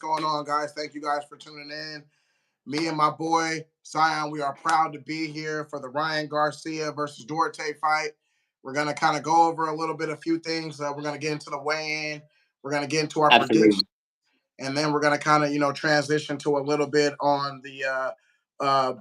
going on, guys? Thank you guys for tuning in. Me and my boy Zion, we are proud to be here for the Ryan Garcia versus Duarte fight. We're gonna kind of go over a little bit, a few things. We're gonna get into the weigh-in. We're gonna get into our predictions, Absolutely. and then we're gonna kind of transition to a little bit on the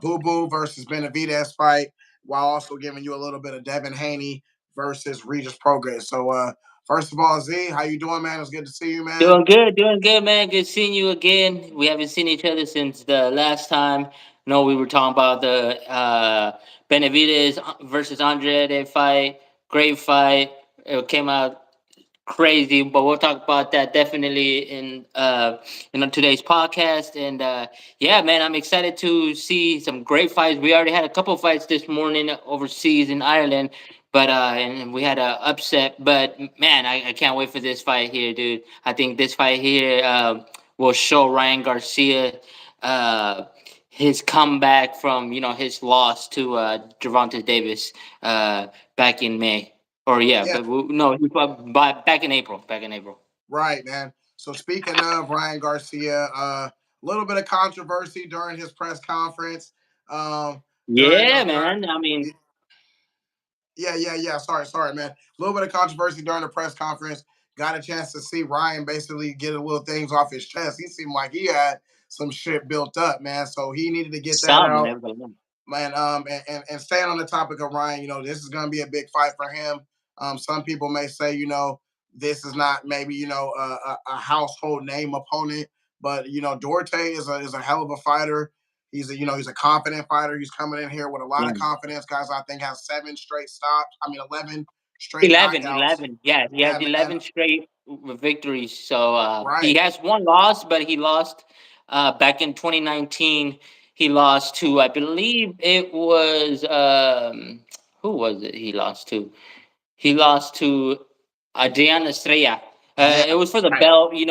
Boo Boo versus Benavidez fight, while also giving you a little bit of Devin Haney versus Regis Progress. So first of all, Z, how you doing, man? It's good to see you, man. Doing good, man. Good seeing you again. We haven't seen each other since the last time. No, we were talking about the Benavidez versus Andrade fight. Great fight. It came out crazy, but we'll talk about that definitely in today's podcast. And yeah, man, I'm excited to see some great fights. We already had a couple fights this morning overseas in Ireland, but and we had a upset. But man, I can't wait for this fight here, dude. I think this fight here will show Ryan Garcia. Uh, his comeback from his loss to Gervonta Davis back in May. Or yeah, Yeah, but no, he fought back in April. Back in April. right, man. So speaking of Ryan Garcia, a little bit of controversy during his press conference. Yeah, man. I mean, Yeah. Sorry, man. A little bit of controversy during the press conference. Got a chance to see Ryan basically get a little things off his chest. He seemed like he had some shit built up, man. So he needed to get that some out, never know. man. And staying on the topic of Ryan, this is going to be a big fight for him. Some people may say, this is not maybe a household name opponent, but Duarte is a hell of a fighter. He's a confident fighter. He's coming in here with a lot Yeah. of confidence. Guys, I think has 7 straight stops. I mean, 11 straight 11, knockouts. 11. Yeah, he has Yeah, man. 11 straight victories. So he Right. has one loss, but he lost back in 2019. He lost to, I believe it was, who was it he lost to? He lost to Adrian Estrella. Yeah. It was for the belt. He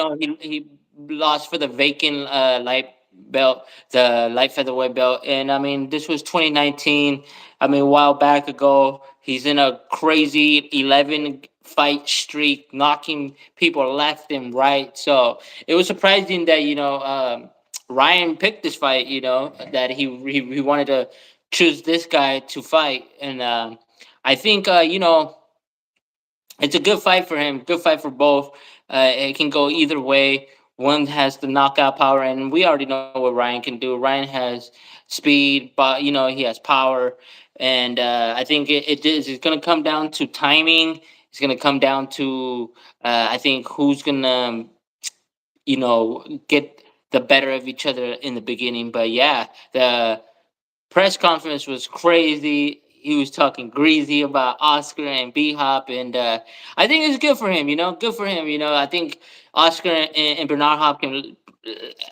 lost for the vacant light belt, the light featherweight belt. And I mean, this was 2019. I mean, a while back ago. He's in a crazy 11 fight streak, knocking people left and right. So it was surprising that Ryan picked this fight. That he wanted to choose this guy to fight, and I think it's a good fight for him. Good fight for both. It can go either way. One has the knockout power, and we already know what Ryan can do. Ryan has speed, but he has power, and I think it is. It's going to come down to timing. It's going to come down to I think who's going to get the better of each other in the beginning. But yeah, the press conference was crazy. He was talking greasy about Oscar and B Hop, and I think it's good for him. Good for him. I think Oscar and Bernard Hop can.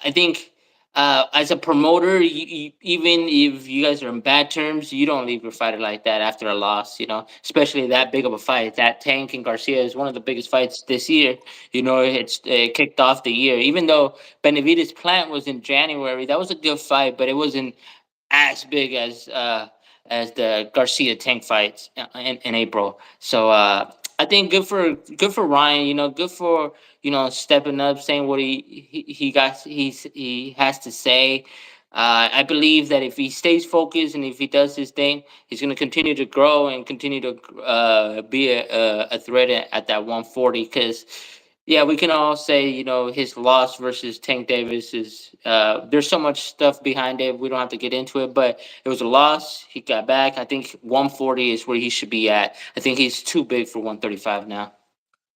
I think as a promoter, even if you guys are in bad terms, you don't leave your fighter like that after a loss. Especially that big of a fight. That Tank and Garcia is one of the biggest fights this year. It kicked off the year. Even though Benavides Plant was in January, that was a good fight, but it wasn't as big as the Garcia Tank fights in April. So I think good for Ryan. Good for stepping up, saying what he has to say. I believe that if he stays focused and if he does his thing, he's going to continue to grow and continue to be a threat at that 140. Because yeah, we can all say his loss versus Tank Davis is there's so much stuff behind it. We don't have to get into it, but it was a loss. He got back. I think 140 is where he should be at. I think he's too big for 135 now.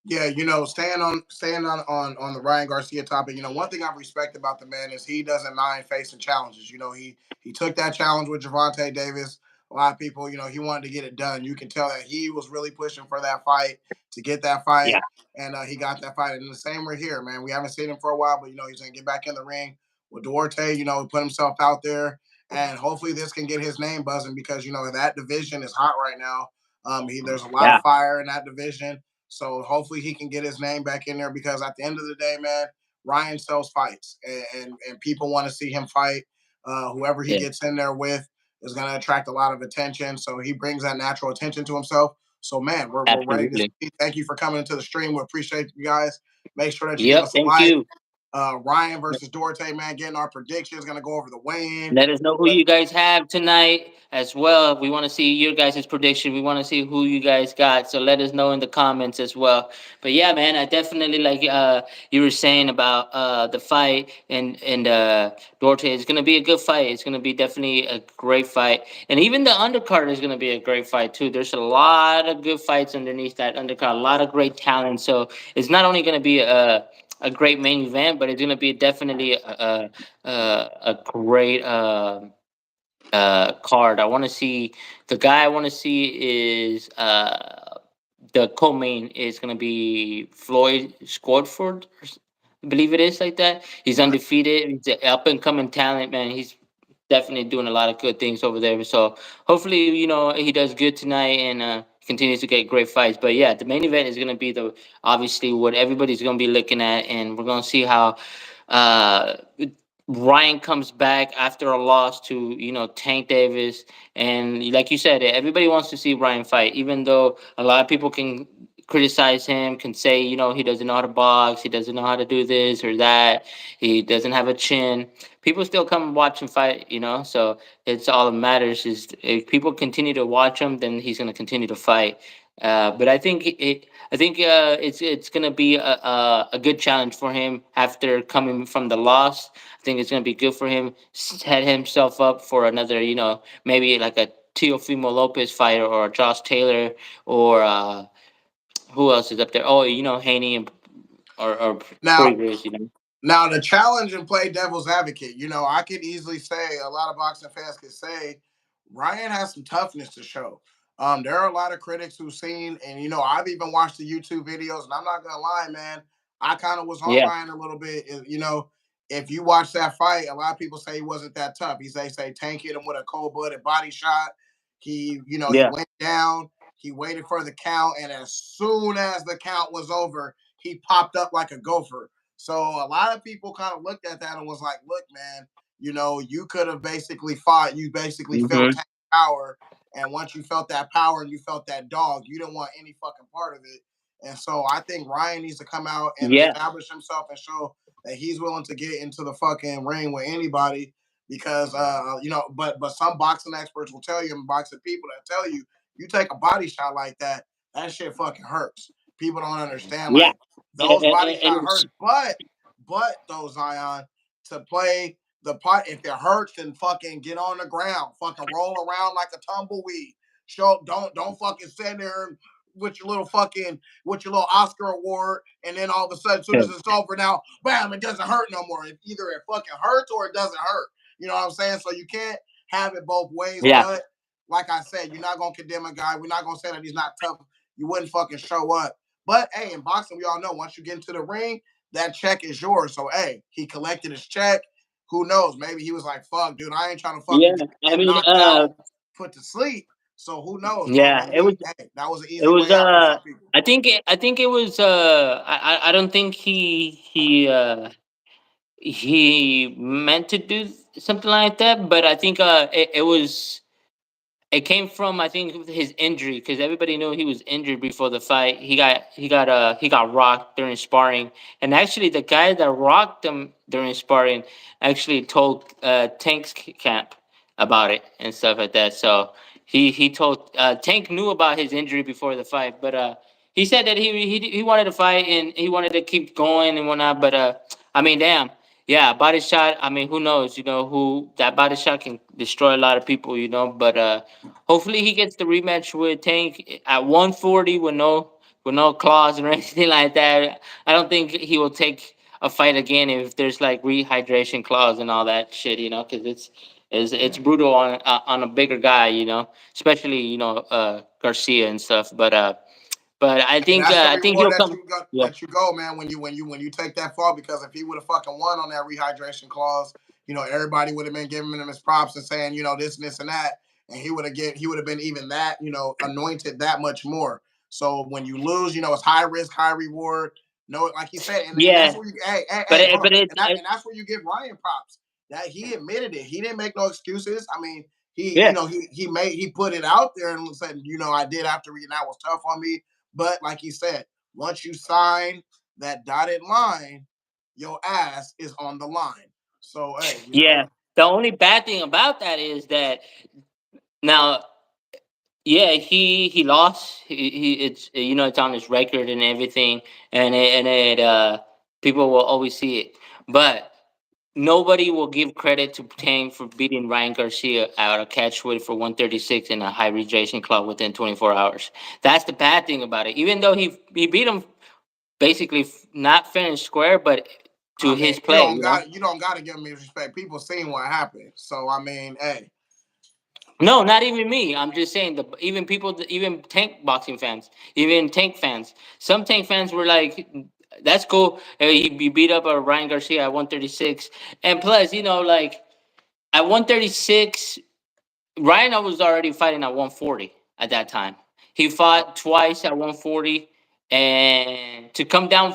Yeah, staying on the Ryan Garcia topic. One thing I respect about the man is he doesn't mind facing challenges. He took that challenge with Gervonta Davis. A lot of people, he wanted to get it done. You can tell that he was really pushing for that fight to get that Yeah, fight, and he got that fight. And the same we're here, man. We haven't seen him for a while, but he's gonna get back in the ring with Duarte. Put himself out there, and hopefully this can get his name buzzing because that division is hot right now. There's a lot of yeah, fire in that division, so hopefully he can get his name back in there because at the end of the day, man, Ryan sells fights, and people want to see him fight. Whoever he yeah. gets in there with is going to attract a lot of attention. So he brings that natural attention to himself. So man, we're ready to Absolutely. see. Thank you for coming into the stream. We appreciate you guys. Make sure that you give Yep. us a Thank like. you. Ryan versus Duarte, man, getting our predictions, gonna go over the weigh-in. Let us know who But you guys have tonight as well. We want to see your guys' prediction. We want to see who you guys got. So let us know in the comments as well. But yeah, man, I definitely like you were saying about the fight and Duarte. It's gonna be a good fight. It's gonna be definitely a great fight. And even the undercard is gonna be a great fight too. There's a lot of good fights underneath that undercard, a lot of great talent. So it's not only gonna be a great main event, but it's gonna be definitely a great card. I want to see the guy. I want to see is the co-main is gonna be Floyd Squadford. I believe it is like that. He's undefeated. He's an up and coming talent, man. He's definitely doing a lot of good things over there. So hopefully, he does good tonight and continues to get great fights. But yeah, the main event is gonna be the obviously what everybody's gonna be looking at, and we're gonna see how uh, Ryan comes back after a loss to Tank Davis, and like you said, everybody wants to see Ryan fight, even though a lot of people can criticize him, can say he doesn't know how to box, he doesn't know how to do this or that, he doesn't have a chin. People still come and watch him fight, so it's all that matters is if people continue to watch him, then he's going to continue to fight. But I think it's gonna be a good challenge for him after coming from the loss. I think it's gonna be good for him. Set himself up for another, maybe like a Teofimo Lopez fighter or a Josh Taylor or who else is up there? Oh, Haney and or now, Preggers, Now, the challenge and play devil's advocate, I could easily say a lot of boxing fans could say Ryan has some toughness to show. There are a lot of critics who've seen, and I've even watched the YouTube videos, and I'm not gonna lie, man, I kind of was on Yeah, Ryan a little bit. If you watch that fight, a lot of people say he wasn't that tough. They say Tank hit him with a cold blooded body shot. He yeah, went down, he waited for the count, and as soon as the count was over, he popped up like a gopher. So a lot of people kind of looked at that and was like, look, man, you could have basically fought, you basically felt hmm, power. And once you felt that power and you felt that dog, you didn't want any fucking part of it. And so I think Ryan needs to come out and yeah, establish himself and show that he's willing to get into the fucking ring with anybody because but some boxing experts will tell you and boxing people that tell you you take a body shot like that, that shit fucking hurts. People don't understand yeah, like and, those body and shot hurts, but though Zion to play the part if it hurts, then fucking get on the ground, fucking roll around like a tumbleweed. Don't fucking sit there with your little fucking with your little Oscar award, and then all of a sudden, as soon as and- it's over, now bam, it doesn't hurt no more. Either it fucking hurts or it doesn't hurt. You know what I'm saying? So you can't have it both ways. yeah, But like I said, you're not gonna condemn a guy. We're not gonna say that he's not tough. You wouldn't fucking show up. But hey, in boxing, we all know once you get into the ring, that check is yours. So hey, he collected his check. Who knows? Maybe he was like, "Fuck, dude, I ain't trying to yeah. fucking I get mean, knocked out and put to sleep." So who knows, man? yeah, Maybe hey, that was an it easy was way out for some people. I think it was I don't think he meant to do something like that, but I think it came from I think his injury because everybody knew he was injured before the fight. He got rocked during sparring, and actually the guy that rocked him during sparring actually told Tank's camp about it and stuff like that. So he told Tank knew about his injury before the fight, but he said that he wanted to fight and he wanted to keep going and whatnot. But I mean, damn. Yeah, body shot. I mean, who knows? Who that body shot can destroy a lot of people. But hopefully he gets the rematch with Tank at 140 with no claws or anything like that. I don't think he will take a fight again if there's like rehydration clause and all that shit. Because it's brutal on a bigger guy. Especially Garcia and stuff. But I Hey, think that's the I think reward he'll that come. you got Yeah. that you go, man. When you take that fall, because if he would have fucking won on that rehydration clause, everybody would have been giving him his props and saying, this and that, and he would have been even that, anointed that much more. So when you lose, it's high risk, high reward. No, like you said, and Yeah. that's where you But hey, hold on, it's and that's where you give Ryan props that he admitted it. He didn't make no excuses. I mean, yeah. he put it out there and said, I did have to read, and that was tough on me. But like you said, once you sign that dotted line, your ass is on the line. So hey, you Yeah. know, The only bad thing about that is that now, yeah, he lost. He it's it's on his record and everything, and people will always see it, but nobody will give credit to Tank for beating Ryan Garcia out of catch weight for 136 in a high rejection club within 24 hours. That's the bad thing about it. Even though he beat him basically not fair and square, but to I mean, his play, you know. you don't got to give me respect. People seen what happened. So I mean, hey, No, not even me. I'm just saying the even people, even Tank boxing fans, even Tank fans. Some Tank fans were like, "That's cool. He beat up Ryan Garcia at 136." And plus, like at 136, Ryan was already fighting at 140 at that time. He fought twice at 140, and to come down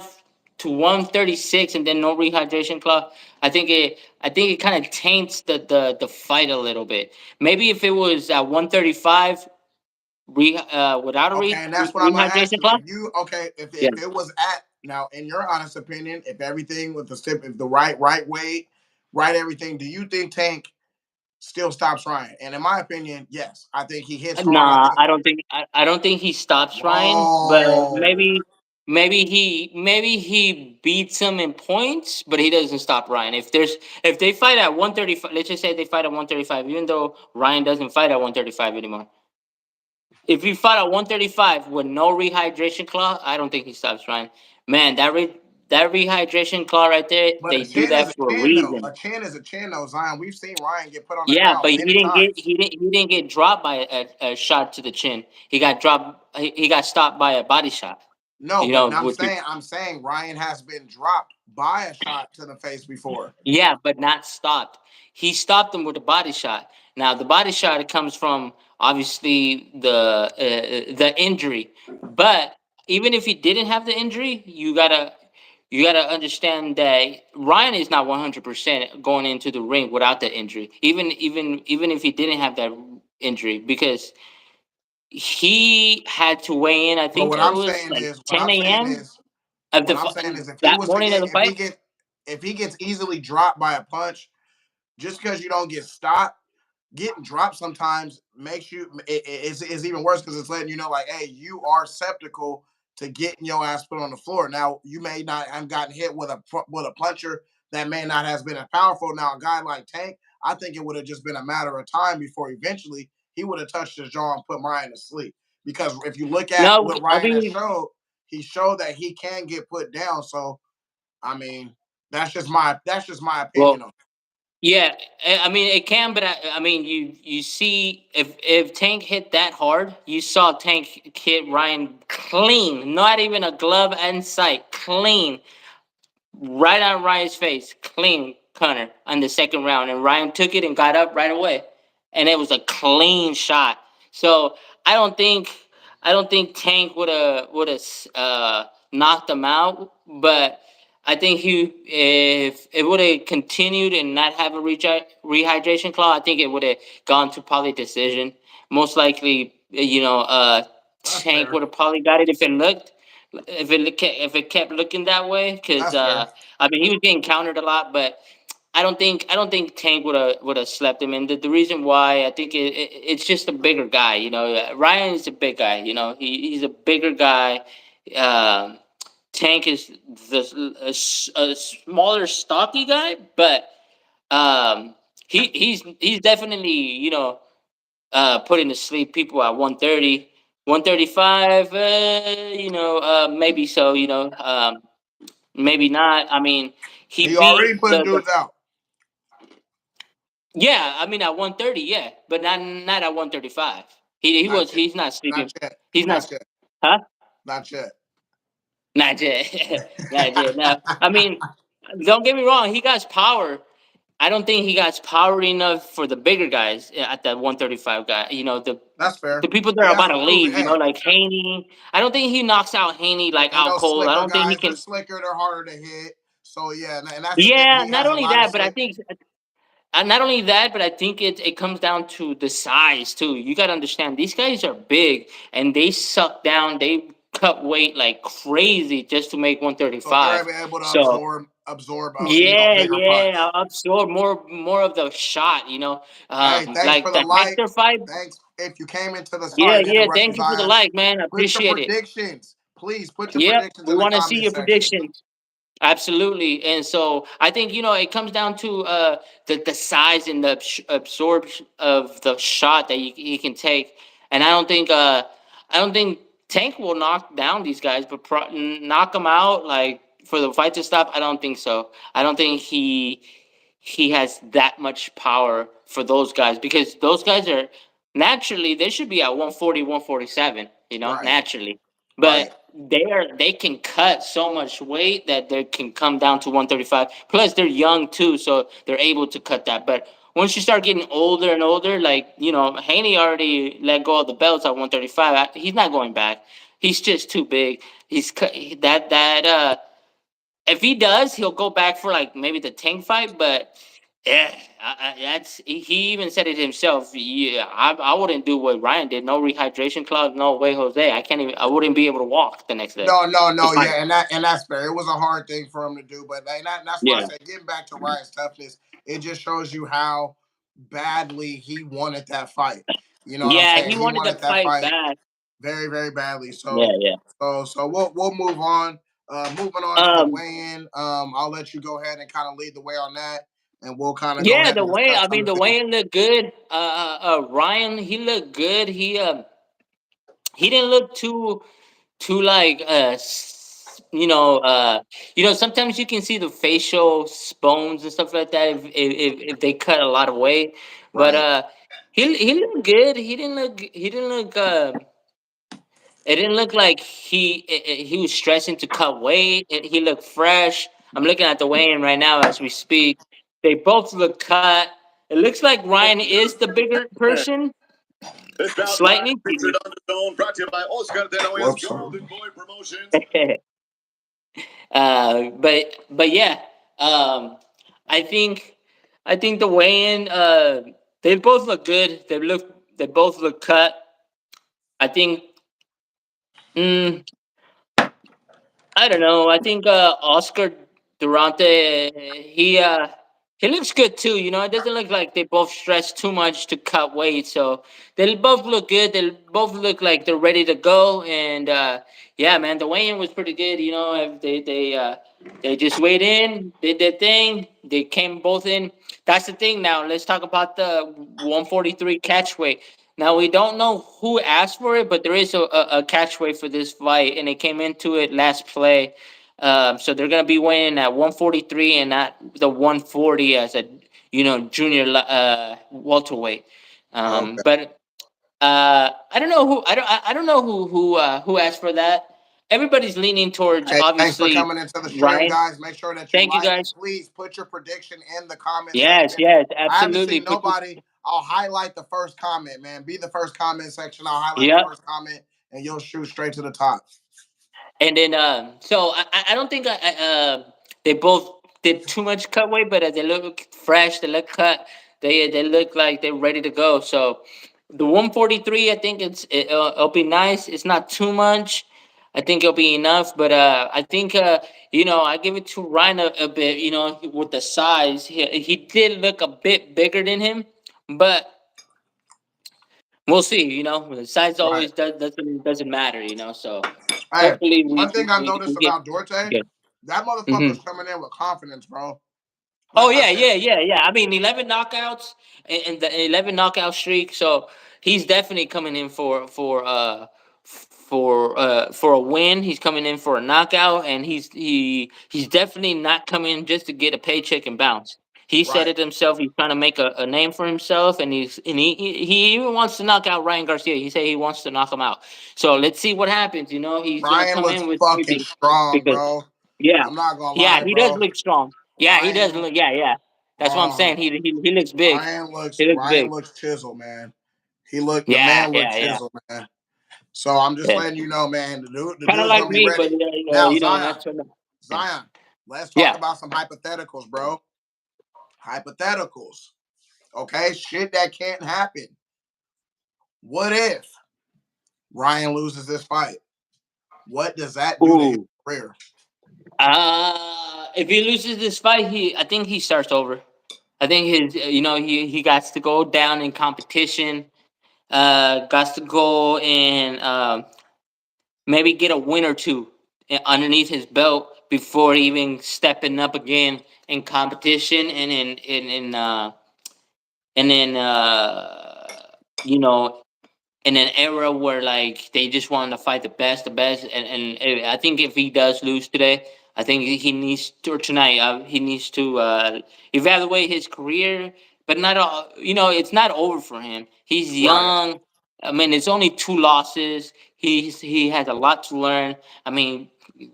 to 136 and then no rehydration clause, I think it kind of taints the fight a little bit. Maybe if it was at 135 without a okay, and that's what I'm gonna ask rehydration you. clause. If you Yeah. if it was at now, in your honest opinion, if everything with the step, if the right weight, right everything, do you think Tank still stops Ryan? And in my opinion, yes, I think he hits hard. I Nah, think. I don't think he stops Ryan, but Whoa. maybe he beats him in points, but he doesn't stop Ryan. If they fight at 135, let's just say they fight at 135, even though Ryan doesn't fight at 135 anymore. If he fought at 135 with no rehydration clause, I don't think he stops Ryan. Man, that rehydration clause right there, But they a do chin is that a for a chin, though. reason. A chin is a chin, though, Zion. We've seen Ryan get put on the Yeah, ground but he many didn't get times. he didn't get dropped by a shot to the chin. He got dropped. He got stopped by a body shot. No, You but know, which is I'm saying Ryan has been dropped by a shot to the face before. yeah, but not stopped. He stopped him with a body shot. Now the body shot comes from obviously the injury, but even if he didn't have the injury, you gotta understand that Ryan is not 100% going into the ring without the injury. Even if he didn't have that injury, because he had to weigh in. I But think it was like what 10 I'm saying a.m. is, of what I'm saying is, if he that was to morning of get, the fight. if he gets easily dropped by a punch, just because you don't get stopped, getting dropped sometimes makes you is even worse because it's letting you know like, hey, you are skeptical to getting your ass put on the floor. Now you may not have gotten hit with a puncher that may not has been as powerful. Now a guy like Tank, I think it would have just been a matter of time before eventually he would have touched his jaw and put Ryan to sleep. Because if you look at No, what I Ryan has mean, showed, he showed that he can get put down. So I mean, that's just my opinion well, on it. yeah, I mean it can, but I mean you see if Tank hit that hard, you saw Tank hit Ryan clean, not even a glove in sight, clean, right on Ryan's face, clean Connor on the second round, and Ryan took it and got up right away, and it was a clean shot. So I don't think I don't think Tank would have knocked him out, but I think he if it would have continued and not have a rehydration clause, I think it would have gone to probably decision. Most likely, That's Tank fair. would have probably got it if it kept looking that way, because That's fair. I mean he was getting countered a lot, but I don't think Tank would have slept him. And the reason why I think it's just a bigger guy. Ryan is a big guy. He's a bigger guy. Um, Tank is a smaller, stocky guy, but he's definitely putting to sleep people at 130, 135. Maybe so. Maybe not. I mean, he He beat already putting the dudes out. yeah. I mean, at 130, yeah, but not at 135. He Not was yet. he's not Not sleeping. yet. He's not. Not yet. Huh? Not yet. Not yet. Not yet. No, I mean, don't get me wrong. He got power. I don't think he got power enough for the bigger guys at that 135 guy. That's The fair. people that He are about to hasn't proven. leave. Hey, Like Haney. I don't think he knocks out Haney like and out those cold. I slicker don't think he guys, they're can. slicker. They're harder to hit. So yeah, and that's the thing. Yeah, He not has a only lot of that, but I slick. think not only that, but I think it comes down to the size too. You got to understand these guys are big and they suck down. They cut weight like crazy just to make So they're 135. able to So absorb. absorb you know, Yeah, bigger yeah, punch. I'll absorb more of the shot, Hey, thanks like for the the like. Hector fight. Thanks if you came into the, Yeah, sorry to yeah, interrupt you, thank you for the Zion. like, man. I Put your appreciate it. predictions. Please put your Yep, predictions we in the want to see comment your section. predictions. Absolutely, and so I think it comes down to the size and the absorption of the shot that he can take, and I don't think Tank will knock down these guys, but knock them out like for the fight to stop. I don't think so. I don't think he has that much power for those guys because those guys are naturally they should be at 140, 147. Right, Naturally, right, but they can cut so much weight that they can come down to 135. Plus they're young too, so they're able to cut that. But once you start getting older and older, like Haney already let go of the belts at 135. He's not going back. He's just too big. He's that if he does, he'll go back for like maybe the Tank fight. But yeah, that's he even said it himself. Yeah, I wouldn't do what Ryan did. No rehydration clause. No way, Jose. I can't even. I wouldn't be able to walk the next day no, no, to no, fight. yeah, and that's fair. It was a hard thing for him to do, but that's why I Yeah, say getting back to Ryan's toughness, it just shows you how badly he wanted that fight. You know what I'm yeah. saying? He He wanted to wanted that fight fight bad. very, very badly. Yeah, yeah. So we'll move on. Moving on to the Um, weigh-in. I'll let you go ahead and kind of lead the way on that, and we'll kind of go yeah. ahead The and way discuss I some mean, of the the. way it looked good. Ryan, he looked good. He didn't look too like sometimes you can see the facial bones and stuff like that if they cut a lot of weight, but Right. he looked good. He didn't look it didn't look like he was stressing to cut weight. He looked fresh. I'm looking at the weigh-in right now as we speak. They both look cut. It looks like Ryan is the bigger person This bout live slightly. featured on the zone, brought to you by Oscar De La Hoya's Whoops. Golden Boy Promotions. But yeah, um, I think I think the weigh-in, they both look good. They both look cut. I think. Mm, I don't know. I think Oscar Durante, he looks good too. It doesn't look like they both stress too much to cut weight. So they both look good. They both look like they're ready to go. And yeah, man, the weigh-in was pretty good. They just weighed in, did their thing. They came both in. That's the thing. Now let's talk about the 143 catch weight. Now we don't know who asked for it, but there is a catchweight for this fight, and it came into it last play. So they're gonna be weighing at 143 and not the 140 as a junior welterweight. Okay. But I don't know I don't know who asked for that. Everybody's leaning towards Hey, thanks for obviously coming into the stream, Ryan. guys. Make sure that you Thank you like and guys. please put your prediction in the comment Yes, section. yes, I haven't absolutely. seen nobody. I'll highlight the first comment, man. Be the first comment section. I'll highlight the Yep. first comment and you'll shoot straight to the top. And then, so I don't think they both did too much cut weight, but they look fresh, they look cut, they look like they're ready to go. So the 143, I think it'll be nice. It's not too much. I think it'll be enough, but I think I give it to Ryan a bit. With the size, he did look a bit bigger than him, but we'll see. The size Right. always doesn't matter. So Hey, hopefully one we thing I've we noticed get about Duarte, good. that Hmm. motherfucker's coming in with confidence, bro. Oh Like I yeah, said, yeah, yeah, yeah. I mean, 11 knockouts and the 11 knockout streak. So he's definitely coming in for a win. He's coming in for a knockout, and he's definitely not coming in just to get a paycheck and bounce. He said right. it himself. He's trying to make a name for himself, and he even wants to knock out Ryan Garcia. He said he wants to knock him out. So let's see what happens. He's gonna Ryan come looks in with fucking maybe strong, because bro. yeah, I'm not gonna yeah, lie, he does bro. look strong. Yeah, he does Ryan, look. Yeah, yeah. That's what I'm saying. um, He looks big. He looks Ryan big. looks chiseled, man. The Yeah, man looked yeah, yeah, chiseled, man. So I'm just yeah. letting you know, man. The Kind of dude's like gonna be me, but ready. Now, not Zion, so much. Yeah. Zion. Let's talk Yeah. about some hypotheticals, bro. Hypotheticals. Okay, shit that can't happen. What if Ryan loses this fight? What does that do to his Ooh. career? If he loses this fight, I think he starts over. I think he got to go down in competition. Got to go and maybe get a win or two underneath his belt before even stepping up again in competition and then you know in an era where like they just want to fight the best, and I think if he does lose today, I think he needs to, or tonight, he needs to evaluate his career. But not all, it's not over for him. He's Right. young. I mean, it's only two losses. He has a lot to learn. I mean,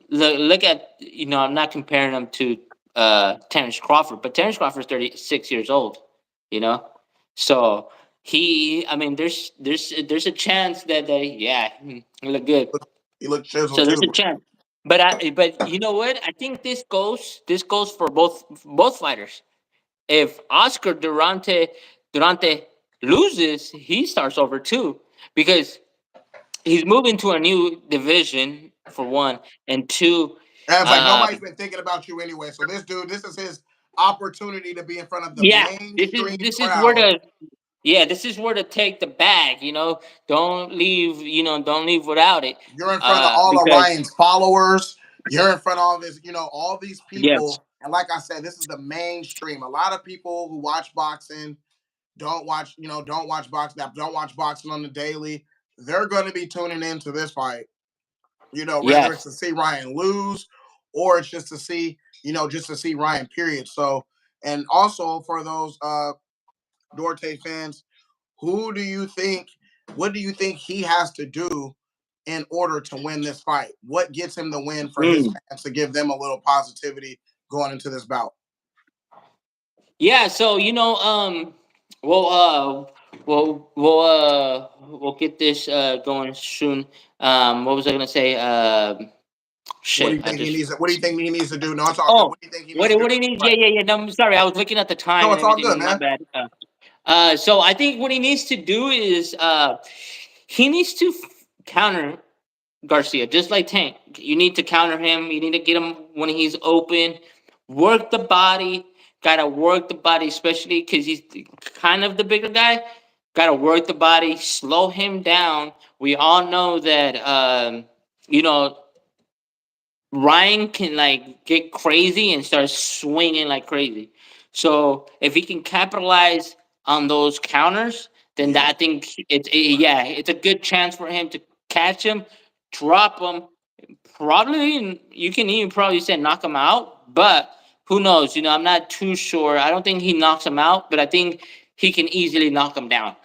look at I'm not comparing him to Terrence Crawford, but Terrence Crawford's 36 years old. You know, so I mean, there's a chance that yeah, he look good. He looked chiseled So there's too. a chance. But you know what? I think this goes for both fighters. If Oscar Durante loses, he starts over too because he's moving to a new division for one, and two, And it's like uh, nobody's been thinking about you anyway. So this dude, this is his opportunity to be in front of the yeah, mainstream this is where crowd. to take the bag. Don't leave without it. You're in front of all of Because Ryan's followers. You're in front of all this, all these yes, people. And like I said, this is the mainstream. A lot of people who watch boxing don't watch boxing on the daily. They're going to be tuning into this fight. Whether it's yes. to see Ryan lose or it's just to see Ryan. Period. So, and also for those Duarte fans, who do you think? What do you think he has to do in order to win this fight? What gets him the win for his Mm. fans to give them a little positivity going into this bout? Yeah, so we'll we'll get this going soon. What was I gonna say? What do Shit, you I think he just. needs? What do you think he needs to do? No, it's all good. Oh, What do you think he needs to do? what do you need? Right. Yeah, yeah, yeah. No, I'm sorry, I was looking at the time No, and it's all good, everything. My man. bad. So I think what he needs to do is he needs to counter Garcia, just like Tank. You need to counter him. You need to get him when he's open. Work the body. Gotta work the body, especially because he's kind of the bigger guy. Gotta work the body. Slow him down. We all know that you know Ryan can like get crazy and start swinging like crazy. So if he can capitalize on those counters, then Yeah. I think yeah, it's a good chance for him to catch him, drop him. Probably you can even probably say knock him out, but who knows? I'm not too sure. I don't think he knocks him out, but I think he can easily knock him down.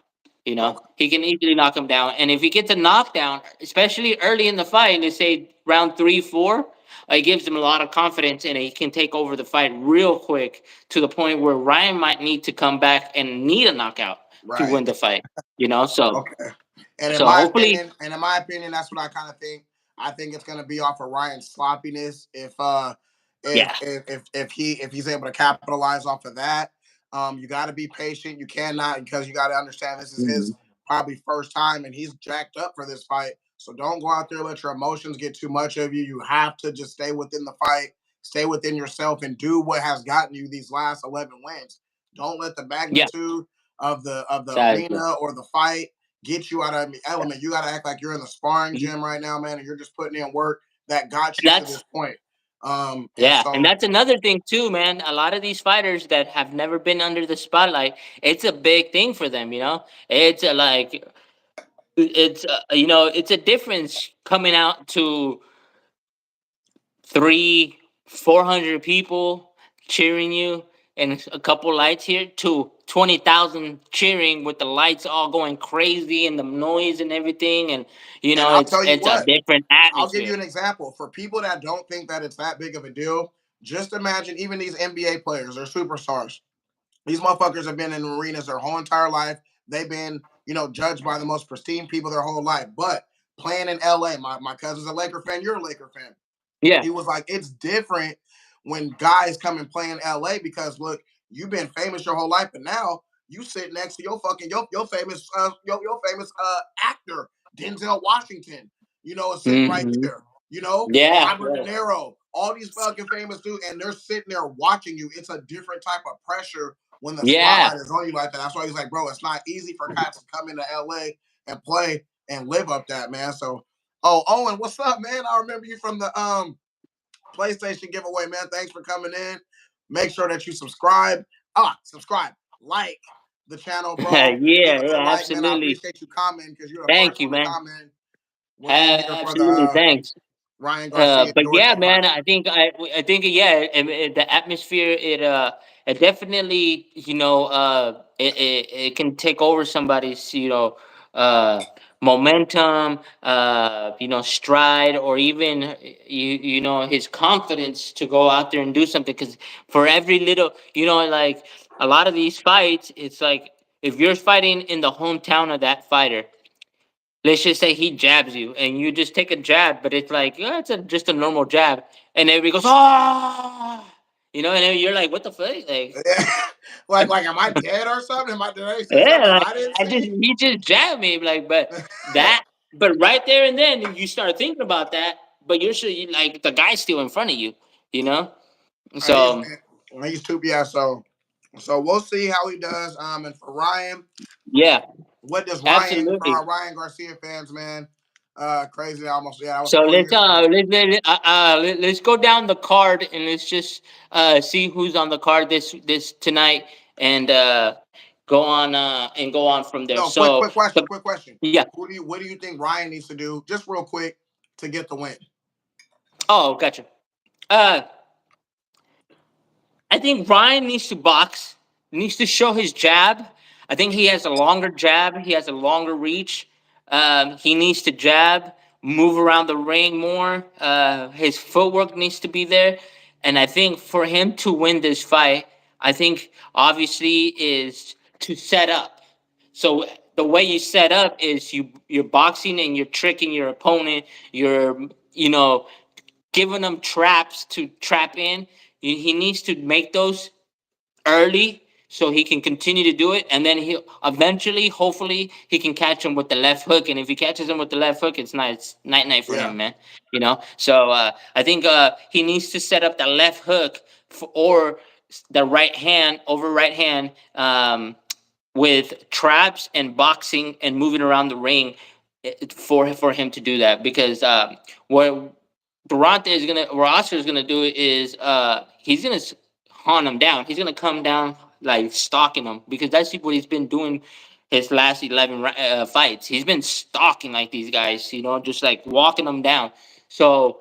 Okay. He can easily knock him down, and if he gets a knockdown, especially early in the fight, let's say round 3, 4, it gives him a lot of confidence, and he can take over the fight real quick to the point where Ryan might need to come back and need a knockout to Right. win the fight. So Okay. And in so my hopefully, opinion, that's what I kind of think. I think it's going to be off of Ryan's sloppiness. yeah. If he's able to capitalize off of that, you got to be patient. You cannot, because you got to understand this is his Mhm. probably first time, and he's jacked up for this fight. So don't go out there and let your emotions get too much of you. You have to just stay within the fight, stay within yourself, and do what has gotten you these last 11 wins. Don't let the Yeah, magnitude of the exactly. arena or the fight get you out of the element. You got to act like you're in the sparring gym right now, man, and you're just putting in work that got you to That's this point. And Yeah, and so, that's another thing too, man. A lot of these fighters that have never been under the spotlight, it's a big thing for them. It's it's a difference coming out to three, 400 people cheering you and a couple lights here to 20,000 cheering with the lights all going crazy and the noise and everything, and and I'll it's tell you it's a what, different I'll give you atmosphere. an example. For people that don't think that it's that big of a deal, just imagine even these NBA players, they're superstars. These motherfuckers have been in arenas their whole entire life. They've been, judged by the most pristine people their whole life. But playing in LA, my cousin's a Laker fan, you're a Laker fan. Yeah. He was like, it's different when guys come and play in LA because look, you've been famous your whole life, but now you sit next to your famous actor Denzel Washington. Is sitting right Hmm. there. Yeah. Robert De Niro, all these fucking famous dudes, and they're sitting there watching you. It's a different type of pressure when the Yeah. spotlight is on you like that. That's why he's like, bro, it's not easy for cats to come into LA and play and live up that, man. So, oh, Owen, what's up, man? I remember you from the PlayStation giveaway, man. Thanks for coming in. Make sure that you subscribe. Subscribe, like the channel, Yeah, bro. Give us a yeah, like, man. I absolutely. appreciate you commenting because you're the Thank first you, one to man. comment. We're in here for the Absolutely, thanks. Ryan Garcia But duarte yeah, fight. man, I think yeah, the atmosphere it definitely it can take over somebody's momentum, stride, or even his confidence to go out there and do something. Because for every little like a lot of these fights, it's like if you're fighting in the hometown of that fighter, let's just say he jabs you and you just take a jab, but it's like, yeah, just a normal jab. And everybody goes, oh, and then you're like, what the fuck? Like, like, am I dead or something? Did I say something yeah, like, I didn't see? he just jabbed me. Like, that, but right there and then you start thinking about that, but you're sure like, the guy's still in front of you, you know? he's So, he's too yeah. So we'll see how he does. And for Ryan, yeah, what does Ryan for absolutely. our Ryan Garcia fans, man? Crazy, almost that was So 4 years ago. let's go down the card and let's just see who's on the card this tonight and go on from there. No, So quick question. yeah. What do you think Ryan needs to do, just real quick, to get the win? Oh, gotcha. Uh, I think Ryan needs to box, needs to show his jab. I think he has a longer jab. He has a longer reach. He needs to jab, move around the ring more. His footwork needs to be there. And I think for him to win this fight, I think obviously is to set up. So the way you set up is you're boxing and you're tricking your opponent. You're giving them traps to trap in. He needs to make those early so he can continue to do it, and then he eventually, hopefully, he can catch him with the left hook. And if he catches him with the left hook, it's night for Yeah, him, man. So I think he needs to set up the left hook or the right hand over right hand, with traps and boxing and moving around the ring, for him to do that. Because what Oscar is gonna do is he's gonna hunt him down. He's gonna come down like stalking him, because that's what he's been doing his last 11 fights. He's been stalking like these guys, just like walking them down. So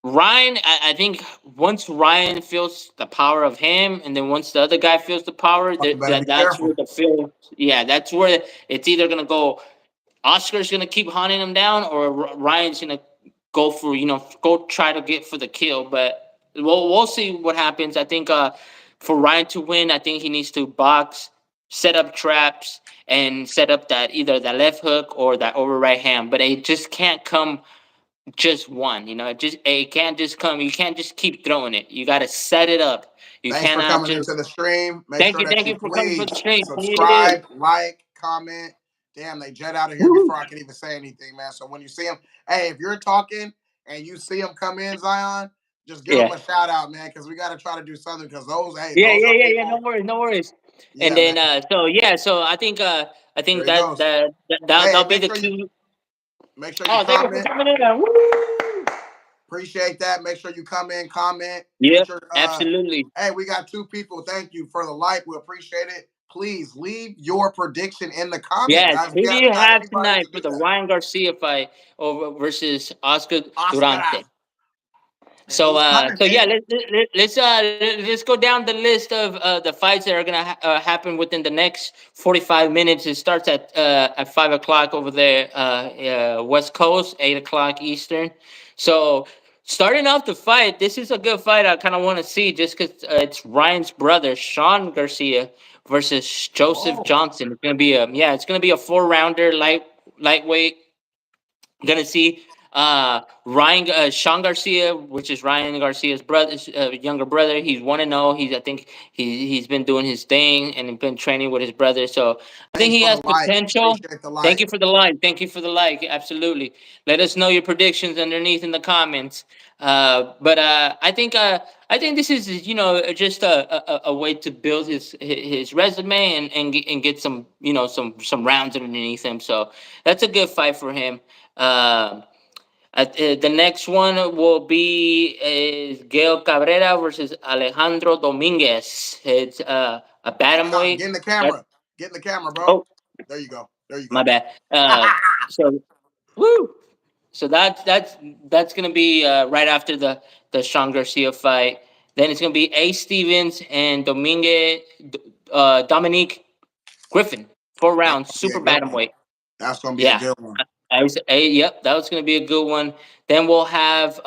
Ryan, I think once Ryan feels the power of him, and then once the other guy feels the power, you better be that's where careful. the feel. Yeah, that's where it's either gonna go. Oscar's gonna keep hunting him down, or Ryan's gonna go for go try to get for the kill. But we'll see what happens. I think for Ryan to win, I think he needs to box, set up traps, and set up that either the left hook or that over right hand. But it just can't come just one. It can't just come. You can't just keep throwing it. You got to set it up. You Thanks for cannot coming just. into the stream. Make sure that Thank you you for coming for please the stream. Yeah. subscribe, like, comment. Damn, they jet out of here Woo. before I can even say anything, man. So when you see them, hey, if you're talking and you see them come in, Zion, just give them Yeah. a shout out, man, because we got to try to do something. Because Yeah, those yeah, are yeah, yeah. No people. worries, no worries. And Yeah, man. then so yeah, so I There think he goes. Hey, that'll be the key. make sure you Oh, thank you for comment. coming in. Woo! Appreciate that. Make sure you come in, comment, put Yep, your absolutely. hey, we got 2 people. Thank you for the like. We appreciate it. Please leave your prediction in the comment, Yes. guys. We Who do haven't you got have anybody tonight to for do the that. Ryan Garcia fight over versus Oscar Oscar. Durante? And So he's coming, yeah, baby. let's go down the list of the fights that are gonna happen within the next 45 minutes. It starts at 5 o'clock over there, West Coast, 8 o'clock Eastern. So starting off the fight, this is a good fight. I kind of want to see, just because it's Ryan's brother, Sean Garcia, versus Joseph Oh, Johnson. It's gonna be a 4 rounder lightweight. Gonna see. Sean Garcia, which is Ryan Garcia's brother, younger brother. He's 1-0. I think he's been doing his thing and been training with his brother. So I think Thanks he for has the like. potential. Appreciate the Thank like. you for the like. Thank you for the like. Absolutely. Let us know your predictions underneath in the comments. But I think this is just a way to build his resume and get some some rounds underneath him. So that's a good fight for him. Um, the next one will be Gail Cabrera versus Alejandro Dominguez. It's a bantamweight. Get in the That, camera. Get in the camera, bro. oh, There you go. There you my go. bad. So woo. So that's gonna be right after the Sean Garcia fight. Then it's gonna be A Stevens and Dominique Griffin. 4 rounds, Be a super good one. bantamweight. That's gonna be a Yeah, good one. yep, that was gonna be a good one. Then we'll have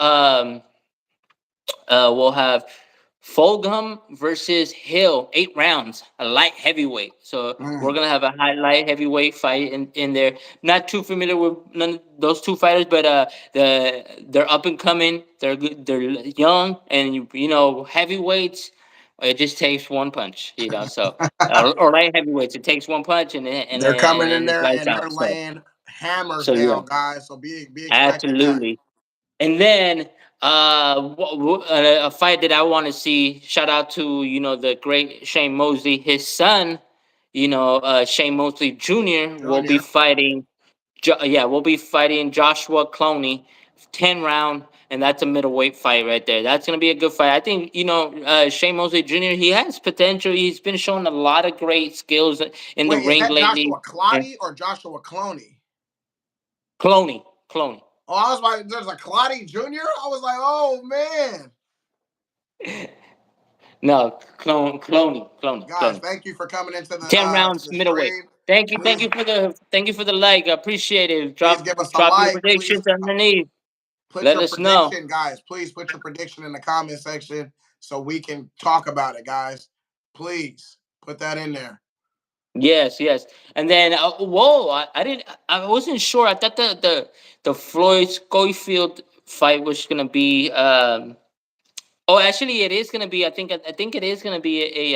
Fulgham versus Hill, 8 rounds, a light heavyweight. So we're Mm. gonna have a high light heavyweight fight in there. Not too familiar with none of those two fighters, but they're up and coming. They're good. They're young, and heavyweights. It just takes one punch, So or light heavyweights, it takes one punch, They're coming in and it's there lights and they're out. laying hammers So yeah, down, guys. So be expecting that. absolutely. And then a fight that I want to see. Shout out to the great Shane Mosley. His son, Shane Mosley Jr. will be Junior. fighting. We'll be fighting Joshua Clooney, 10 round, and that's a middleweight fight right there. That's gonna be a good fight. I think Shane Mosley Jr. He has potential. He's been showing a lot of great skills in the Wait, is ring that lately. Joshua Yeah. Clottey or Joshua Cloney? Clooney. Oh, I was like, there's a Clottey Jr. I was like, oh man. No, Guys, Clooney. thank you for coming into the 10 rounds middleweight. stream. Thank Please you for the like. I appreciate it. please give us a Drop your like. Please predictions underneath. put Let your us know. prediction, guys. Please put your prediction in the comment section so we can talk about it, guys. Please put that in there. Yes. And then whoa, I didn't. I wasn't sure. I thought the Floyd Schofield fight was gonna be. Oh, actually, it is gonna be. I think it is gonna be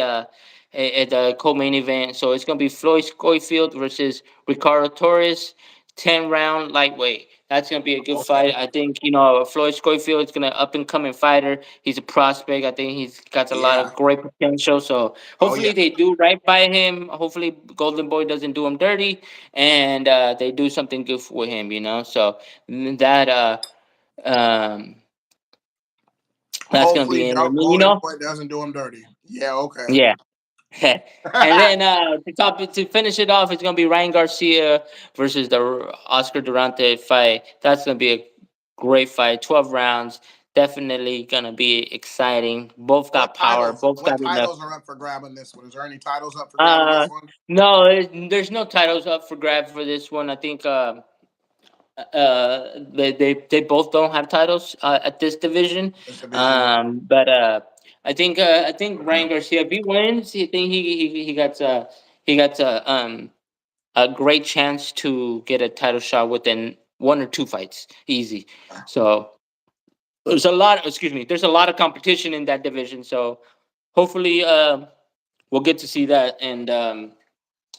the co-main event. So it's gonna be Floyd Schofield versus Ricardo Torres, 10 round lightweight. That's gonna be a good Okay. fight. I think Floyd Schofield is gonna up and coming fighter. He's a prospect. I think he's got a lot Yeah. of great potential. So Oh yeah. hopefully they do right by him. Hopefully Golden Boy doesn't do him dirty, and they do something good with him. So that um that's gonna be Hopefully, in. And Golden Boy doesn't do him dirty. Yeah. Okay. yeah. And then to finish it off, it's gonna be Ryan Garcia versus the Oscar Durante fight. That's gonna be a great fight. 12 rounds, definitely gonna be exciting. Both what got power. titles? Both What got enough. titles are up for grab on this one? Is there any titles up for grab on Uh, this one? no, there's no titles up for grab for this one. I think they both don't have titles at this division. This division. But I think Ryan Garcia, if he wins, I think he got a great chance to get a title shot within 1 or 2 fights, easy. So there's a lot. Excuse me. There's a lot of competition in that division. So hopefully, we'll get to see that. And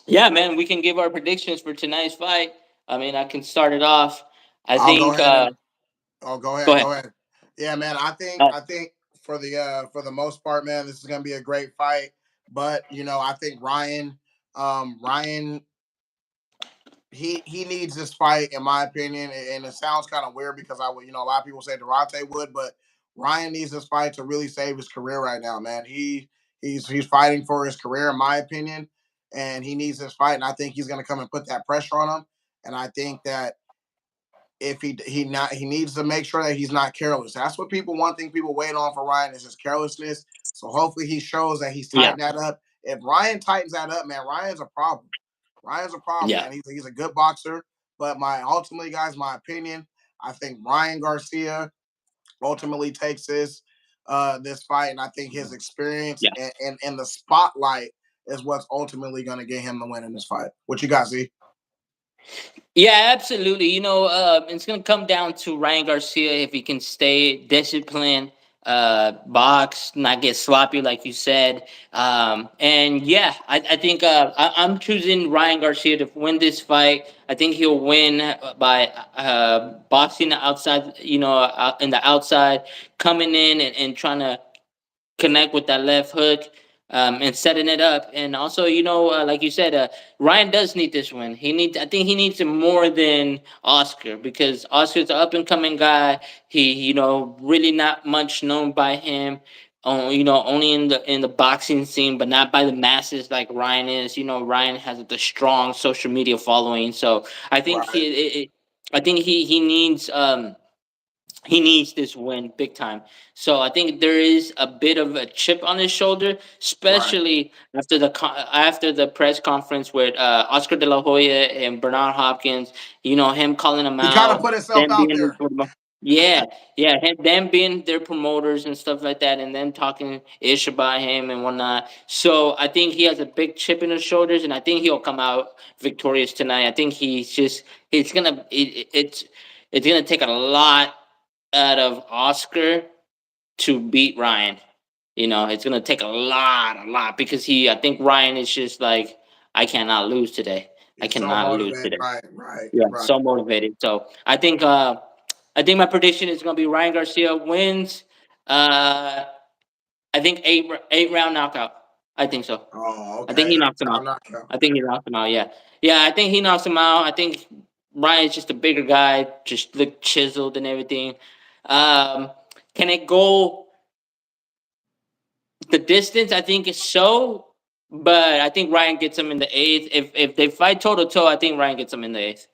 yeah, man, we can give our predictions for tonight's fight. I mean, I can start it off. I I'll go think. ahead and oh, go Go ahead. ahead. Go ahead. Yeah, man. Uh, I think for the most part, man, this is gonna be a great fight. But I think Ryan he needs this fight in my opinion, and it sounds kind of weird because I would a lot of people say Durante would, but Ryan needs this fight to really save his career right now, man. He's fighting for his career in my opinion, and he needs this fight, and I think he's gonna come and put that pressure on him, and I think that if he needs to make sure that he's not careless. That's what people one thing people wait on for Ryan is his carelessness. So hopefully he shows that he's yeah. tightened that up. If Ryan tightens that up, man, Ryan's a problem. Ryan's a problem, Yeah. man. He's a good boxer, but ultimately, guys, my opinion, I think Ryan Garcia ultimately takes this fight, and I think his experience Yeah. and the spotlight is what's ultimately going to get him the win in this fight. What you got, Z? Yeah, absolutely. It's going to come down to Ryan Garcia if he can stay disciplined, box, not get sloppy, like you said. And yeah, I think I'm choosing Ryan Garcia to win this fight. I think he'll win by boxing outside, in the outside, coming in and trying to connect with that left hook, and setting it up. And also, like you said, Ryan does need this win. I think he needs it more than Oscar because Oscar's an up and coming guy. He, really not much known by him. Only in the boxing scene, but not by the masses like Ryan is. Ryan has the strong social media following, so I think Right. I think he needs this win big time. So I think there is a bit of a chip on his shoulder, Right. especially after the press conference with Oscar De La Hoya and Bernard Hopkins. Him calling him He kind of out, put himself them out being there. yeah, yeah, them being their promoters and stuff like that, and them talking ish about him and whatnot. So I think he has a big chip in his shoulders, and I think he'll come out victorious tonight. I think it's gonna it's gonna take a lot out of Oscar to beat Ryan. It's gonna take a lot because I think Ryan is just like, I cannot lose today. I He's so cannot lose motivated. today. Right. Right. Yeah, Right. so motivated. So I think my prediction is gonna be Ryan Garcia wins. Uh, I think eight round knockout. I think so. Oh, I think okay. he knocks him out. I'm not sure. I think he knocks him out. Yeah, yeah. I think he knocks him out. I think Ryan's just a bigger guy, just look chiseled and everything. Um, can it go the distance? I think it's so, but I think Ryan gets him in the eighth. If they fight toe to toe, I think Ryan gets him in the eighth.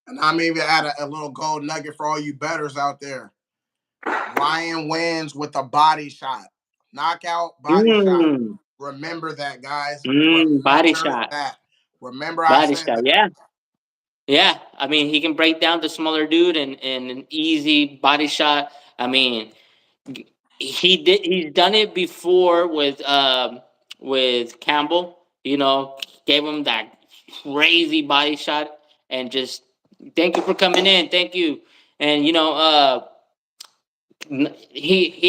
And I'm even add a little gold nugget for all you betters out there. Ryan wins with a body shot. Knockout, body shot. Mm, Remember that, guys. body Remember shot, that. Remember I body said shot. that. Yeah, yeah. I mean, he can break down the smaller dude and an easy body shot. I mean, he's done it before with Campbell. Gave him that crazy body shot and just thank you for coming in, thank you. And he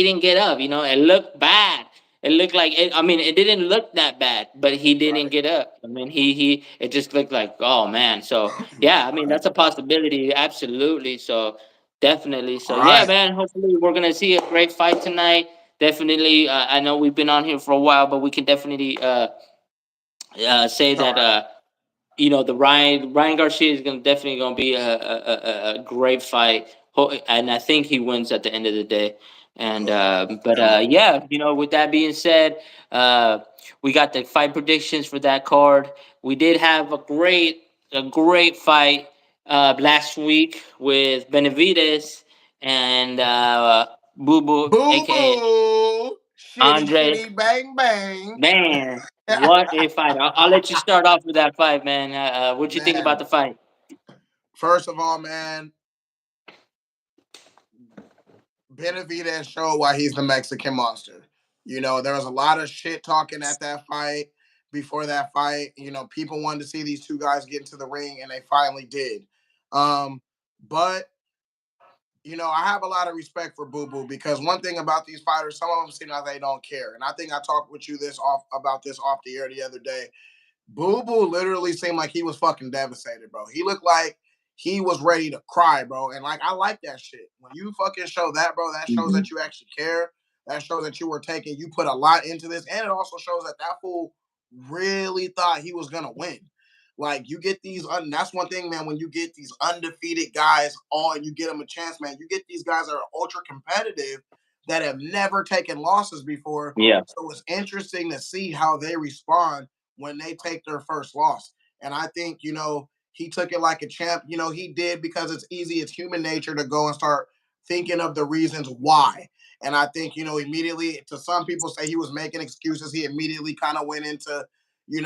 didn't get up. It looked bad. It looked like it. I mean, it didn't look that bad, but he didn't Right. get up. I mean, he it just looked like, oh man. So yeah, I mean Right. that's a possibility, absolutely. So definitely. So All yeah, right. man. Hopefully we're gonna see a great fight tonight. Definitely. I know we've been on here for a while, but we can definitely say All that right. the Ryan Garcia is definitely gonna be a great fight, and I think he wins at the end of the day. And Good. but And yeah, with that being said, uh, we got the fight predictions for that card. We did have a great fight last week with Benavides and Boo Boo, boo aka boo. Shitty Andre. shitty bang bang. Man, what a fight! I'll let you start off with that fight, man. What'd you think about Man, the fight? first of all, man, Benavidez showed why he's the Mexican monster. There was a lot of shit talking at that fight before that fight. People wanted to see these two guys get into the ring, and they finally did. But I have a lot of respect for Boo Boo because one thing about these fighters, some of them seem like they don't care. And I think I talked with you this off about this off the air the other day. Boo Boo literally seemed like he was fucking devastated, bro. He looked like he was ready to cry, bro. And like I like that shit. When you fucking show that, bro, that shows Hmm. that you actually care. That shows that you put a lot into this, and it also shows that that fool really thought he was gonna win. Like you get that's one thing, man. When you get these undefeated guys on, you get them a chance, man. You get these guys that are ultra competitive that have never taken losses before. Yeah, So it's interesting to see how they respond when they take their first loss. And I think, he took it like a champ. He did because it's easy. It's human nature to go and start thinking of the reasons why. And I think, immediately to some people say he was making excuses. He immediately kind of went into,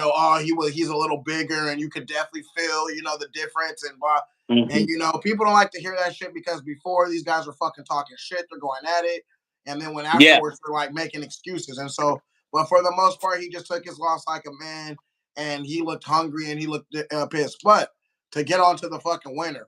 oh, he's a little bigger and you could definitely feel, the difference and blah. And hmm, people don't like to hear that shit because before these guys were fucking talking shit, they're going at it. And then when yeah, afterwards they're like making excuses. And so but for the most part, he just took his loss like a man, and he looked hungry and he looked pissed. But to get on to the fucking winner.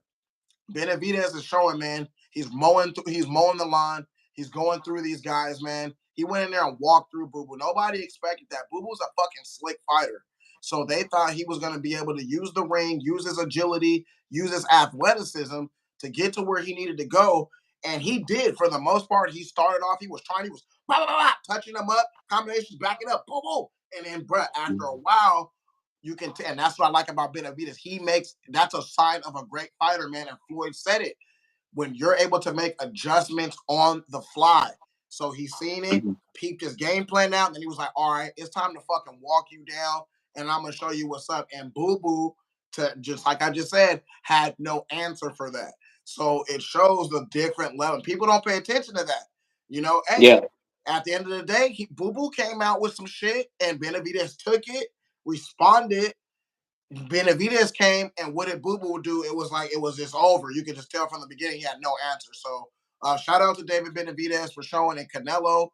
Benavidez is showing, man. He's mowing the line. He's going through these guys, man. He went in there and walked through Boo Boo. Nobody expected that. Boo Boo's a fucking slick fighter. So they thought he was going to be able to use the ring, use his agility, use his athleticism to get to where he needed to go. And he did for the most part. He started off, he was blah, blah, blah, blah, touching them up, combinations, backing up, boom, boom. And then, bruh, after a while, you can, and that's what I like about Benavidez. That's a sign of a great fighter, man. And Floyd said it, when you're able to make adjustments on the fly. So he's seen it, Mhm. peeped his game plan out, and then he was like, all right, it's time to fucking walk you down, and I'm gonna show you what's up. And Boo Boo, to just like I just said, had no answer for that. So it shows the different level. People don't pay attention to that. Hey, Yeah, at the end of the day, Boo Boo came out with some shit, and Benavidez took it, responded. Benavidez came, and what did Boo Boo do? It was like it was just over. You could just tell from the beginning he had no answer. So shout out to David Benavidez for showing in Canelo.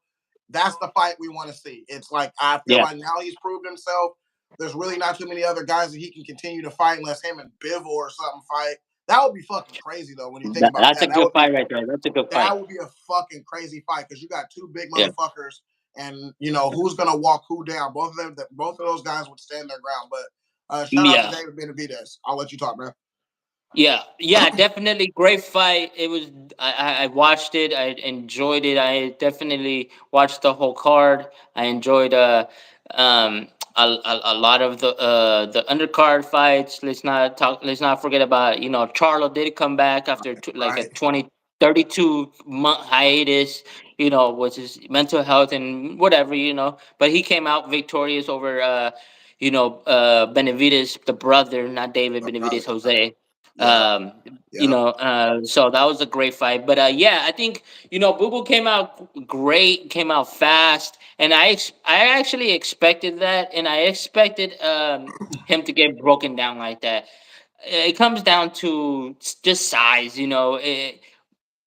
That's the fight we want to see. It's like I feel yeah. like now he's proved himself. There's really not too many other guys that he can continue to fight unless him and Bivol or something fight. That would be fucking crazy though when you think about That's a that. That good would be fight right there. That's a good that fight. would be a fucking crazy fight because you got two big Yeah, motherfuckers, and who's gonna walk who down. Both of them, both of those guys would stand their ground. But shout out to yeah. David Benavidez. I'll let you talk, man. Yeah, yeah, definitely great fight. It was. I watched it. I enjoyed it. I definitely watched the whole card. I enjoyed um a lot of the undercard fights. Let's not forget about Charlo did come back after like a Right, 20 32 month hiatus. Was his mental health and whatever. But he came out victorious over Benavides, the brother, not David the brother. Benavides, Jose. Yep, yep. So that was a great fight. But yeah, I think Boo Boo came out great, came out fast, and I actually expected that, and I expected him to get broken down like that. It comes down to just size,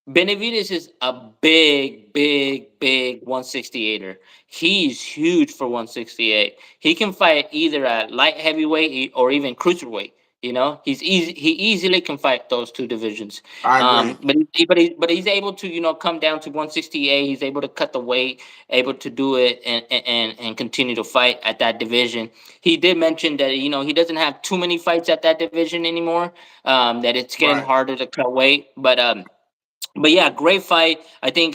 Benavides is a big, big, big 168er. He's huge for 168. He can fight either at light heavyweight or even cruiserweight. He's easy. He easily can fight those two divisions. I agree. But he's able to come down to 168. He's able to cut the weight, able to do it, and continue to fight at that division. He did mention that he doesn't have too many fights at that division anymore. That it's getting Right. harder to cut weight, but yeah, great fight. I think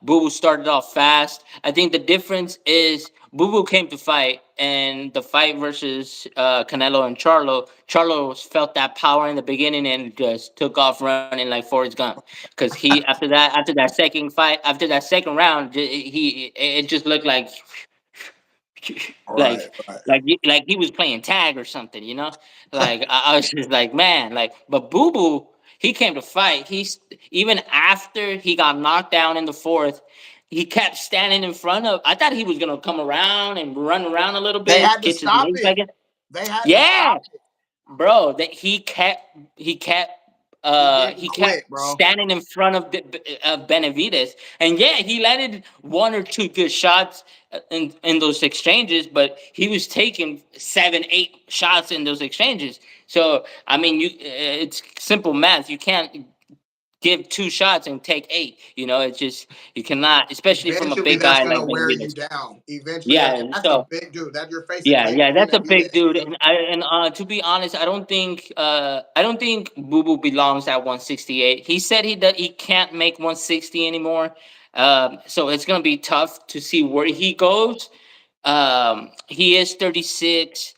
Boo Boo started off fast. I think the difference is Boo Boo came to fight, and the fight versus Canelo and Charlo. Charlo felt that power in the beginning and just took off running like Forrest Gump. Because he after that second round, it just looked like Right. Right. like he was playing tag or something, Like I was just like, man, but Boo Boo, he came to fight. He's even after he got knocked down in the fourth, he kept standing in front of. I thought he was gonna come around and run around a little They bit, had to get his stop legs back it. in. They had to Yeah, stop it. bro, that he kept He he didn't kept quit, bro. standing in front of Benavides, and yeah, he landed one or two good shots in those exchanges, but he was taking 7 8 shots in those exchanges. So I mean, it's simple math. You can't give 2 shots and take 8. It's just you cannot, especially from a Eventually, big that's guy gonna like wear you Benavides. down. Eventually, Yeah, and that's a so big dude. That you're facing yeah, David yeah, that's a big Benavidez. dude, and to be honest, I don't think Boo Boo belongs at 168. He said he can't make 160 anymore, so it's gonna be tough to see where he goes. He is 36.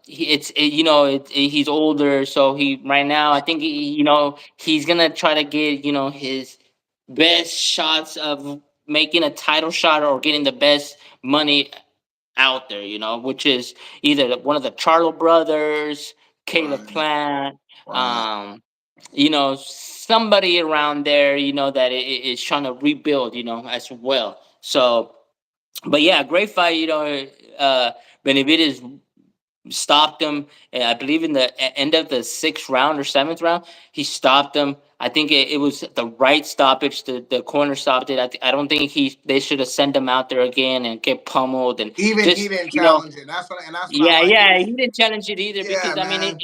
He's older, so he right now I think he's gonna try to get his best shots of making a title shot or getting the best money out there, which is either one of the Charlo brothers, Caleb Right. Plant, Right. somebody around there, that is trying to rebuild, as well. So, but yeah, great fight. Benavides stopped him. I believe in the end of the sixth round or seventh round, he stopped him. I think it was the right stoppage. The corner stopped it. I don't think they should have sent him out there again and get pummeled and Even he just didn't you know. challenge it. That's what I Yeah, like. He yeah, was, he didn't challenge it either yeah, because I mean, man.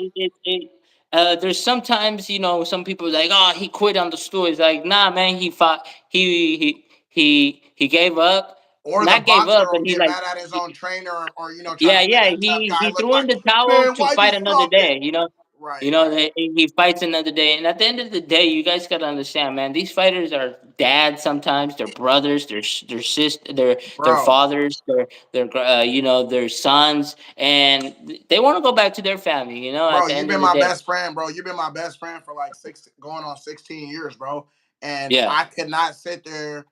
there's sometimes some people like, oh, he quit on the stool. It's like, nah, man, he fought. He gave up, Or the not gave boxer up, but will he get like, mad at his own trainer, or try yeah, to be yeah, that tough guy. he Look threw in like, the towel man, to why'd you fight another stop it? day. Right, right, He fights another day, and at the end of the day, you guys gotta understand, man. These fighters are dads sometimes, they're brothers, their sister, their bro. fathers, their sons, and they want to go back to their family. At Bro, the you've end of been the my day, best friend, bro. You've been my best friend for like going on 16 years, bro. And yeah, I could not sit there,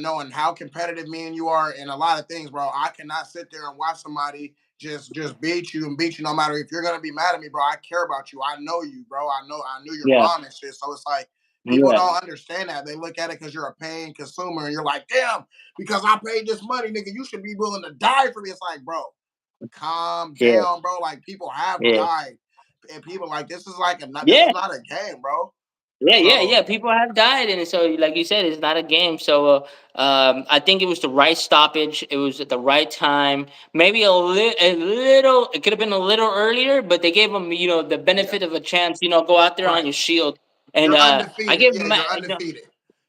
knowing how competitive me and you are in a lot of things, bro. I cannot sit there and watch somebody just beat you and beat you. No matter if you're gonna be mad at me, bro. I care about you. I know you, bro. I knew your yeah, mom and shit. So it's like people yeah, don't understand that. They look at it because you're a paying consumer, and you're like, damn, because I paid this money, nigga. You should be willing to die for me. It's like, bro, calm yeah, down, bro. Like people have yeah. died, and people like this is like this Yeah, is not a game, bro. yeah. So People have died, and so, like you said, it's not a game. So, I think it was the right stoppage. It was at the right time. Maybe a little. It could have been a little earlier, but they gave him, the yeah, benefit of a chance. Go out there on right. your shield, and You're I undefeated. give, Yeah, you're undefeated.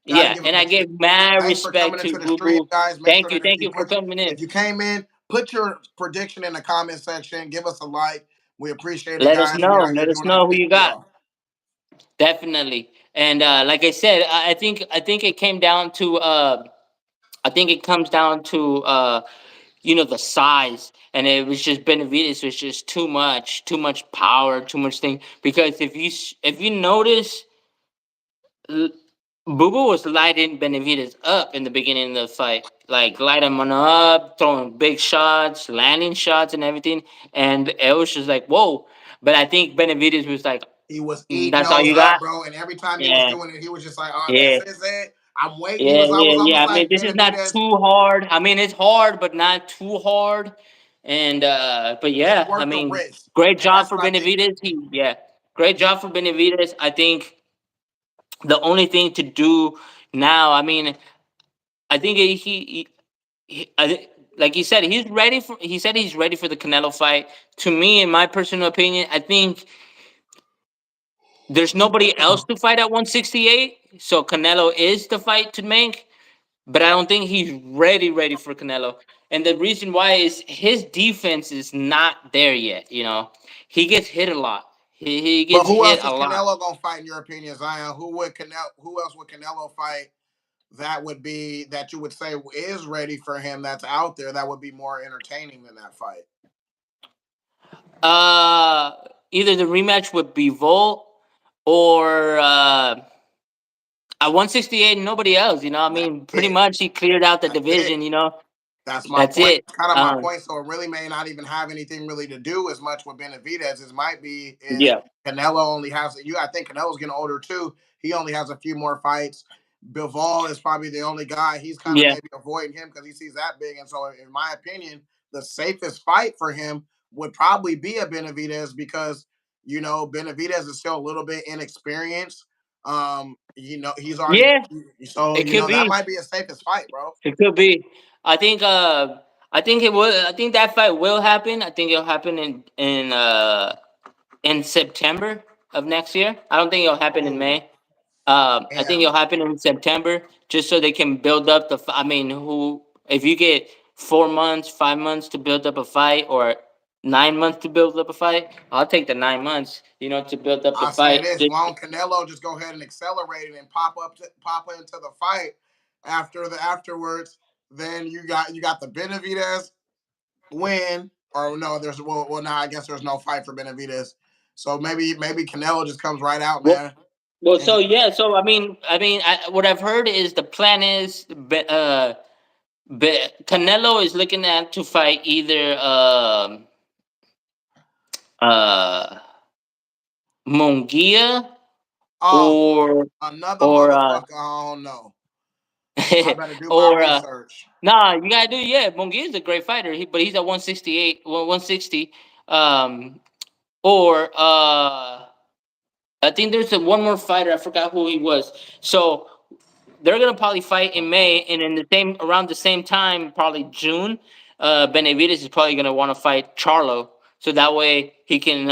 Got to yeah, give and him I a chance. give mad Thanks for respect coming to into the Boo stream, Boo. guys. Make sure that Thank you for coming in. if you came in, put your prediction in the comment section. Give us a like. We appreciate it, Let us guys. We know. out here Let us doing our know who thing you for got. y'all. Definitely, and like I said, I think it came down to. I think it comes down to the size, and it was just Benavides was just too much power, too much thing. Because if you notice, Bubu was lighting Benavides up in the beginning of the fight, like light him on up, throwing big shots, landing shots, and everything, and it was just like whoa. But I think Benavides was like, He was eating That's all those you up, got." bro. And every time he was Yeah, doing it, he was just like, "Oh, yeah. this is it. I'm waiting." Yeah, I yeah, was yeah. almost I mean, like this is not Benavidez. too hard. I mean, it's hard, but not too hard. And but It's yeah, I worth the mean, risk, great and job that's for what I think. Benavides. Great He, job for Benavides. I think the only thing to do now, I mean, I think like he said, he's ready for. He said he's ready for the Canelo fight. To me, in my personal opinion, I think there's nobody else to fight at 168. So Canelo is the fight to make, but I don't think he's ready for Canelo. And the reason why is his defense is not there yet. He gets hit a lot. He but gets who hit else a is lot. Canelo gonna fight in your opinion, Zion? Who else would Canelo fight? That would be that you would say is ready for him. That's out there. That would be more entertaining than that fight. Uh, Either the rematch with Bivol or at 168, nobody else. I That's mean, pretty it. much he cleared out the That's it. division. That's my That's point. it. Kind of my point. So it really may not even have anything really to do as much with Benavidez as might be if Yeah, Canelo only has you. I think Canelo's getting older too. He only has a few more fights. Bivol is probably the only guy he's kind of yeah, maybe avoiding him because he sees that big. And so, in my opinion, the safest fight for him would probably be a Benavidez because Benavidez is still a little bit inexperienced. He's already yeah. so It could that be. might be a safest fight, bro. It could be. I think. I think it will. I think that fight will happen. I think it'll happen in September of next year. I don't think it'll happen in Oh, May. I think damn. it'll happen in September, just so they can build up the. I mean, who if you get 4 months, 5 months to build up a fight, or 9 months to build up a fight, I'll take the 9 months. To build up the I'll say fight. this: why don't Canelo just go ahead and accelerate it and pop into the fight afterwards? Then you got the Benavidez win, or no? Now I guess there's no fight for Benavidez, so maybe Canelo just comes right out, Well, man. And so yeah. So what I've heard is the plan is, Canelo is looking at to fight either uh Mungia oh, or another or motherfucker. I don't know. I better do my or research. nah, you gotta do, yeah. Mungia is a great fighter, but he's at 168, 160. um, or I think there's one more fighter. I forgot who he was. So they're gonna probably fight in May, and in the same around the same time, probably June. Benavides is probably gonna want to fight Charlo, so that way he can,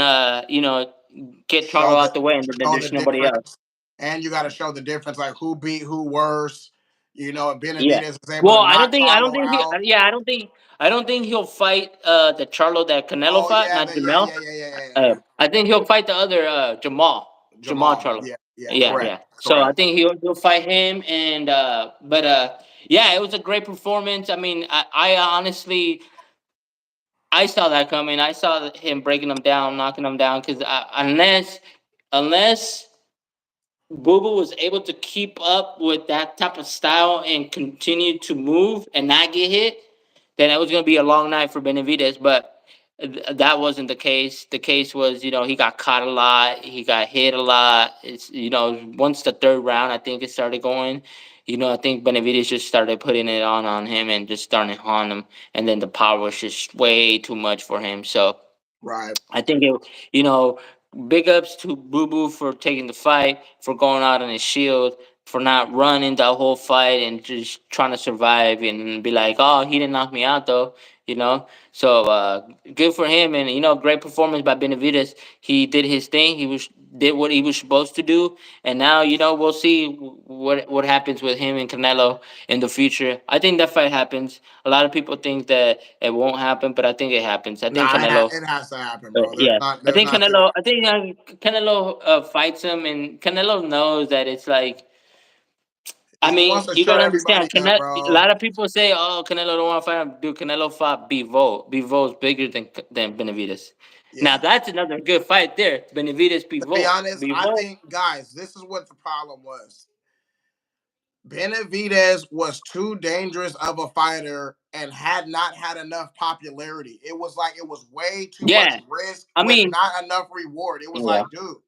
get Show Charlo the out the way, and then show the there's nobody else. difference, and you got to show the difference, like who beat who worse. If Yeah. Benavidez is able Well, to I don't knock think I don't Charlo think he. out. Yeah, I don't think he'll fight the Charlo that Canelo Oh fought, yeah, not yeah, Jamel. yeah, yeah, yeah, yeah, yeah. I think he'll fight the other Jamal Jamal. Charlo. Yeah, yeah, Yeah, correct, yeah. So I correct. think he'll fight him, and but yeah, it was a great performance. I mean, I honestly I saw that coming. I saw him breaking him down, knocking him down, because unless Boo Boo was able to keep up with that type of style and continue to move and not get hit, then it was going to be a long night for Benavidez. But that wasn't the case. The case was, he got caught a lot, he got hit a lot. It's once the third round, I think it started going. I think Benavidez just started putting it on him and just starting on him, and then the power was just way too much for him. So Right, I think you know, big ups to Boo Boo for taking the fight, for going out on his shield, for not running the whole fight and just trying to survive and be like, oh, he didn't knock me out though, you know. So good for him, and great performance by Benavides. He did his thing. Did what he was supposed to do, and now we'll see what happens with him and Canelo in the future. I think that fight happens. A lot of people think that it won't happen, but I think it happens. I think nah, Canelo. it has to happen, bro. Yeah, There's not too. I think Canelo fights him, and Canelo knows that it's like. I He mean, wants to you shut gotta everybody understand. up, A bro. lot of people say, "Oh, Canelo don't want to fight him." Dude, Canelo fought Bivol. Bivol's bigger than Benavides. Now Yeah. that's another good fight there. Benavides To be Bivol. honest, I think, guys, this is what the problem was. Benavidez was too dangerous of a fighter and had not had enough popularity. It was like it was way too much Yeah, risk I with mean, not enough reward. It was yeah, like, dude.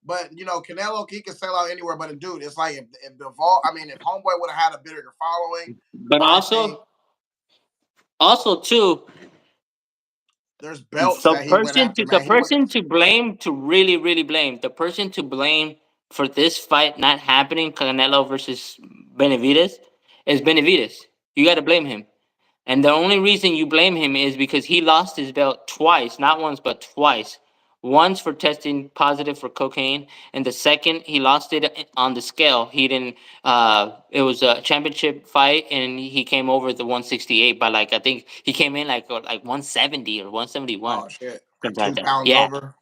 But Canelo, he can sell out anywhere. But dude, it's like if the vault, I mean, if Homeboy would have had a bigger following, but I think also too, there's belts that he went after, the man. He went. person to blame, to really blame, the person to blame for this fight not happening, Canelo versus Benavides, is Benavides. You got to blame him. And the only reason you blame him is because he lost his belt twice, not once, but twice. Once for testing positive for cocaine, and the second he lost it on the scale. He didn't. It was a championship fight, and he came over the 168 by, like, I think he came in like 170 or 171, Oh shit! Like something like two that. pounds Yeah, over.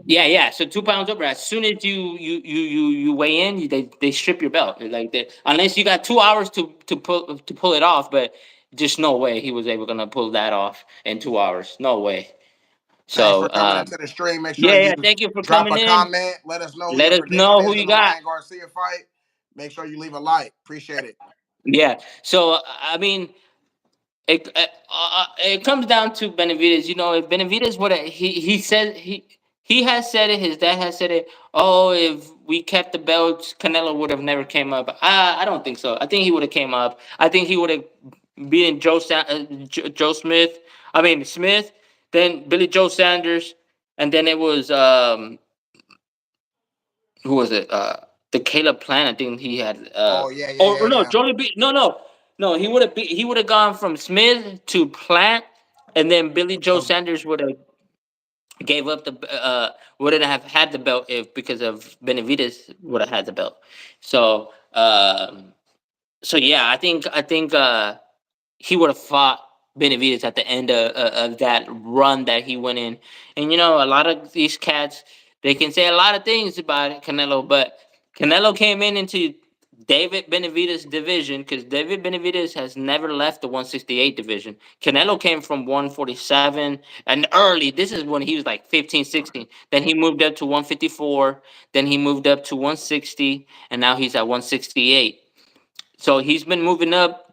yeah. So 2 pounds over. As soon as you weigh in, they strip your belt. Like, unless you got 2 hours to pull it off, but just no way he was able to pull that off in 2 hours. No way. Thanks So for coming into the stream. Make sure yeah. you Thank you for drop coming a in. comment. Let us know who Let your us prediction know who is in you the got. Ryan Garcia fight. Make sure you leave a like. Appreciate it. Yeah. So I mean, it comes down to Benavides. If Benavides would have, he said he has said it. His dad has said it. Oh, if we kept the belts, Canelo would have never came up. I don't think so. I think he would have came up. I think he would have beaten Joe Smith. I mean Smith. Then Billy Joe Sanders, and then it was who was it? The Caleb Plant. I think he had. Oh yeah, yeah, yeah, Or no, yeah. Johnny B. No. He would have gone from Smith to Plant, and then Billy Joe So Sanders would have gave up the wouldn't have had the belt if because of Benavides would have had the belt. So so yeah, I think he would have fought Benavides at the end of that run that he went in. And a lot of these cats, they can say a lot of things about Canelo, but Canelo came into David Benavides' division because David Benavides has never left the 168 division. Canelo came from 147 and early. This is when he was like 15, 16. Then he moved up to 154. Then he moved up to 160, and now he's at 168. So he's been moving up,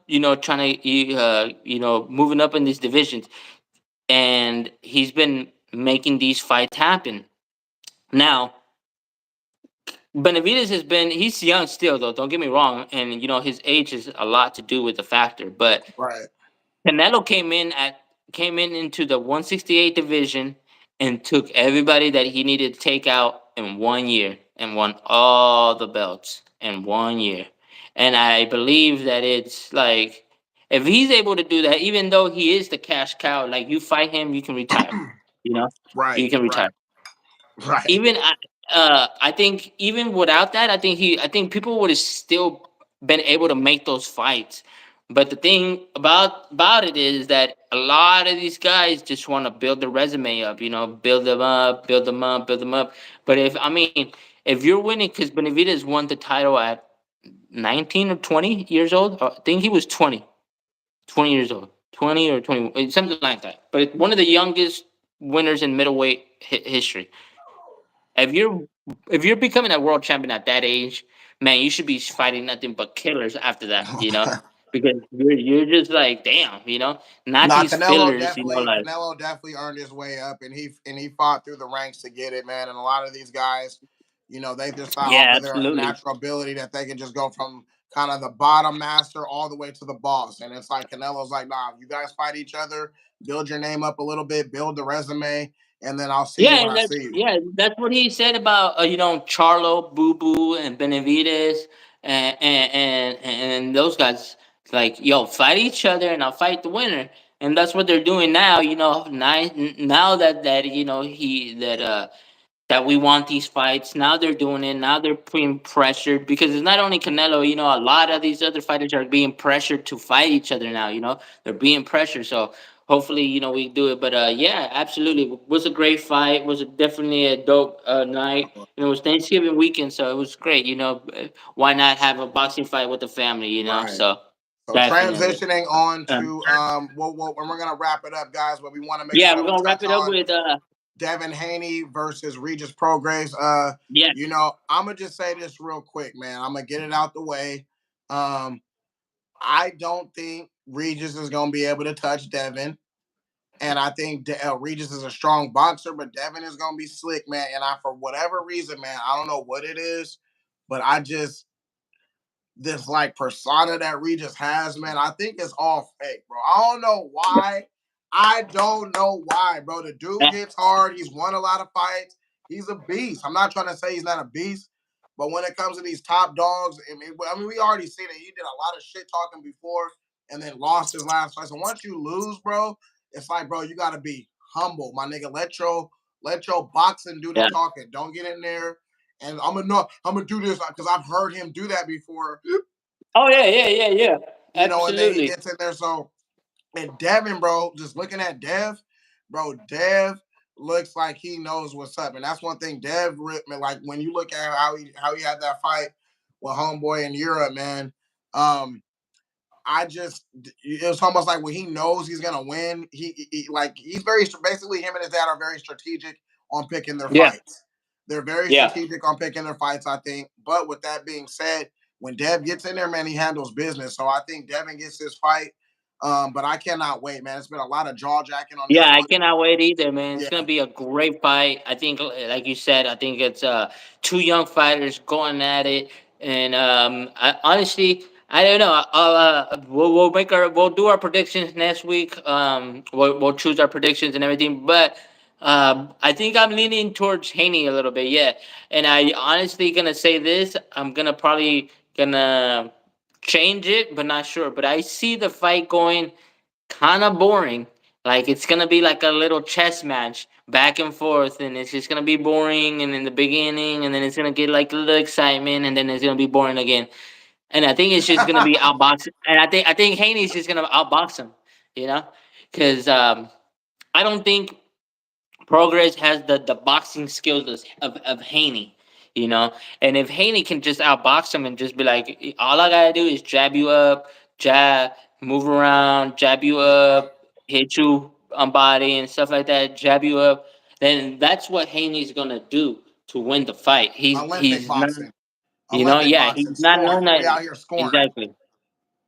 trying to, moving up in these divisions, and he's been making these fights happen. Now, Benavides he's young still, though. Don't get me wrong, and his age is a lot to do with the factor. But right. Canelo came in into the 168 division, and took everybody that he needed to take out in 1 year and won all the belts in 1 year. And I believe that it's like if he's able to do that, even though he is the cash cow, like you fight him, you can retire. You know, Right, you can right, retire. right. Even I think even without that, I think people would have still been able to make those fights. But the thing about it is that a lot of these guys just want to build their resume up, build them up, build them up, build them up. But if you're winning, because Benavidez won the title at 19 or 20 years old, I think he was 20 years old, 20 or 20, something like that. But one of the youngest winners in middleweight history. If you're becoming a world champion at that age, man, you should be fighting nothing but killers after that. Because you're just like, damn, not Nah, these fillers, like Canelo definitely earned his way up, and he fought through the ranks to get it, man. And a lot of these guys, they just thought off yeah, of their absolutely. natural ability that they can just go from kind of the bottom master all the way to the boss. And it's like Canelo's like, nah, you guys fight each other, build your name up a little bit, build the resume, and then I'll see you Yeah, when and I see you. that's what he said about Charlo, Boo Boo, and Benavidez, and those guys. Like, yo, fight each other, and I'll fight the winner. And that's what they're doing now. Now that he that we want these fights. Now they're doing it. Now they're being pressured because it's not only Canelo. A lot of these other fighters are being pressured to fight each other now. They're being pressured. So hopefully, we do it. But yeah, absolutely, it was a great fight. It was definitely a dope night. It was Thanksgiving weekend, so it was great. Why not have a boxing fight with the family? Right. So So definitely. transitioning on Um, to and we're gonna wrap it up, guys. But we want to make yeah, sure we're that we gonna wrap touch it up on with Devin Haney versus Regis Prograis. yeah, I'm gonna just say this real quick, man. I'm gonna get it out the way. Um, I don't think Regis is gonna be able to touch Devin, and I think Regis is a strong boxer, but Devin is gonna be slick, man. And for whatever reason, man, I don't know what it is, but I just this like persona that Regis has, man, I think it's all fake, bro. I don't know why. I don't know why, bro. The dude that, hits hard. He's won a lot of fights. He's a beast. I'm not trying to say he's not a beast, but when it comes to these top dogs, I mean, we already seen it. He did a lot of shit talking before and then lost his last fight. So once you lose, bro, it's like, bro, you gotta be humble, my nigga. Let your boxing do the yeah. talking. Don't get in there and I'm gonna do this because I've heard him do that before, Oh yeah, yeah, yeah, yeah. and then he Absolutely. gets in there. So and Devin, bro, just looking at Dev, bro, Dev looks like he knows what's up, and that's one thing Dev, like when you look at how he had that fight with Homeboy in Europe, man. Um, I just it's almost like when he knows he's gonna win, he's very basically him and his dad are very strategic on picking their Yeah. fights. They're very Yeah. strategic on picking their fights, I think. But with that being said, when Dev gets in there, man, he handles business. So I think Devin gets his fight. But I cannot wait, man. It's been a lot of jaw jacking on this Yeah, I one. cannot wait either, man. It's Yeah, gonna be a great fight. I think, like you said, I think it's two young fighters going at it, and honestly, I don't know. We'll do our predictions next week. We'll choose our predictions and everything, but I think I'm leaning towards Haney a little bit. Yeah, and I honestly gonna say this. I'm gonna probably gonna change it, but not sure. But I see the fight going kind of boring. Like it's gonna be like a little chess match back and forth, and it's just gonna be boring. And in the beginning, and then it's gonna get like a little excitement, and then it's gonna be boring again. And I think it's just gonna be outbox. And I think Haney's just gonna outbox him, you know, because I don't think Progress has the boxing skills of Haney, you know. And if Haney can just outbox him and just be like, all I gotta do is jab you up, jab, move around, jab you yeah. up, hit you on body and stuff like that, jab you up, then that's what Haney's gonna do to win the fight. Olympic He's not, boxing. Olympic yeah, he's boxing. not Scoring. known that We out here scoring. exactly.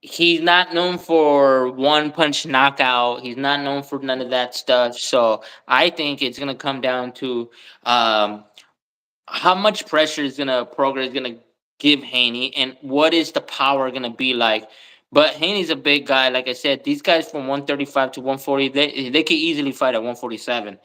He's not known for one punch knockout. He's not known for none of that stuff. So I think it's gonna come down to um, how much pressure is gonna Progress gonna give Haney, and what is the power gonna be like? But Haney's a big guy. Like I said, these guys from 135 to 140, they can easily fight at 147.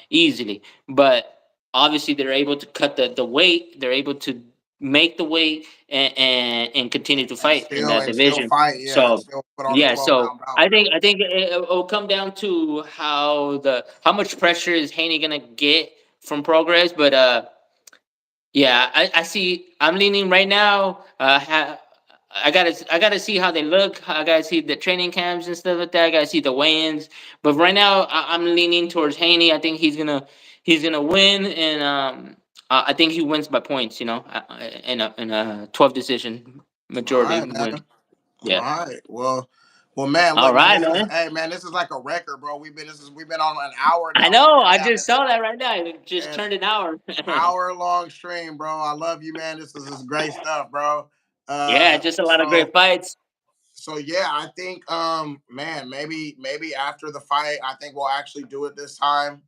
Easily. But obviously, they're able to cut the weight. They're able to make the weight and continue to fight in that and still division. fight, yeah, and So still put on a yeah, 12 round bout. I think it'll come down to how much pressure is Haney gonna get from Progress, but yeah, I see. I'm leaning right now. I gotta see how they look. I gotta see the training camps and stuff like that. I gotta see the weigh-ins. But right now, I'm leaning towards Haney. I think he's gonna win, and I think he wins by points. In a 12 decision All majority right, win. man. All Yeah. right. Well, man. All Look, man. right, man. This is like a record, bro. We've been on an hour I now. know. Before I that, just saw that right now. It just and turned an hour. hour long stream, bro. I love you, man. This great stuff, bro. Yeah, just a lot of So great fights. yeah, I think man, maybe after the fight, I think we'll actually do it this time.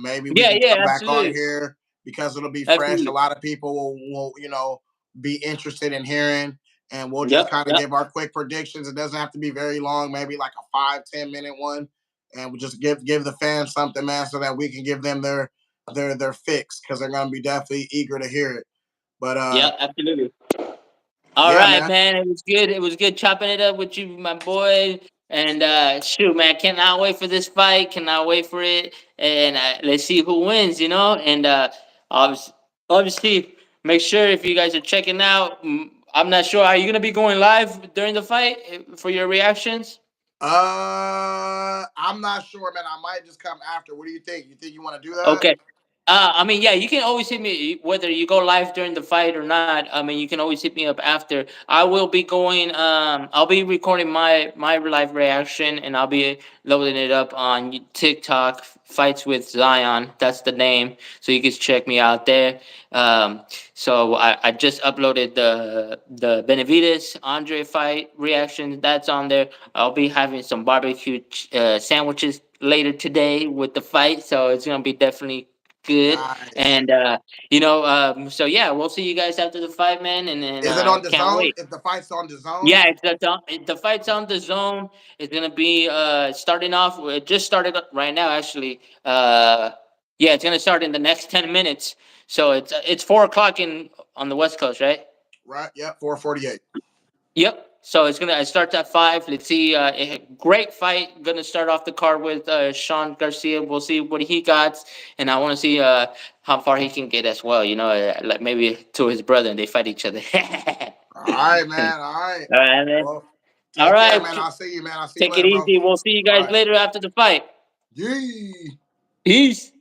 Maybe we Yeah, can yeah, come back on absolutely, here because it'll be fresh. A absolutely. lot of people will be interested in hearing, and we'll just Yep, kind of yep. give our quick predictions. It doesn't have to be very long, maybe like a 5-10 minute one, and we just give the fans something, man, so that we can give them their fix because they're gonna be definitely eager to hear it. But Yeah, absolutely. All yeah, right, man. man. It was good. It was good chopping it up with you, my boy. And shoot, man, cannot wait for this fight. Cannot wait for it. And let's see who wins. And obviously, obviously, make sure if you guys are checking out. I'm not sure. Are you gonna be going live during the fight for your reactions? I'm not sure, man. I might just come after. What do you think? You think you want to do that? Okay. I mean, yeah, you can always hit me whether you go live during the fight or not. I mean, you can always hit me up after. I will be going. I'll be recording my live reaction, and I'll be loading it up on TikTok. Fights with Zion. That's the name. So you can check me out there. Um, so I just uploaded the Benavides Andre fight reaction. That's on there. I'll be having some barbecue sandwiches later today with the fight, so it's gonna be definitely good. Nice. And so yeah, we'll see you guys after the fight, man. And then Is it on the can't zone? wait. If the fight's on the zone, Yeah, the fight's on the zone. It's gonna be starting off. It just started up right now, actually. Yeah, it's gonna start in the next 10 minutes. So it's 4 o'clock in on the West Coast, right? right? Yep, 448. Yep. So it starts at 5. Let's see. Great fight. Gonna start off the card with Sean Garcia. We'll see what he got, and I want to see how far he can get as well. Like maybe to his brother, and they fight each other. All right, man. All right. All right, man. Well, All take care, right. man. I'll see you, man. I'll see you Take it later, bro. easy. We'll see you All guys right. later after the fight. Yee. Peace.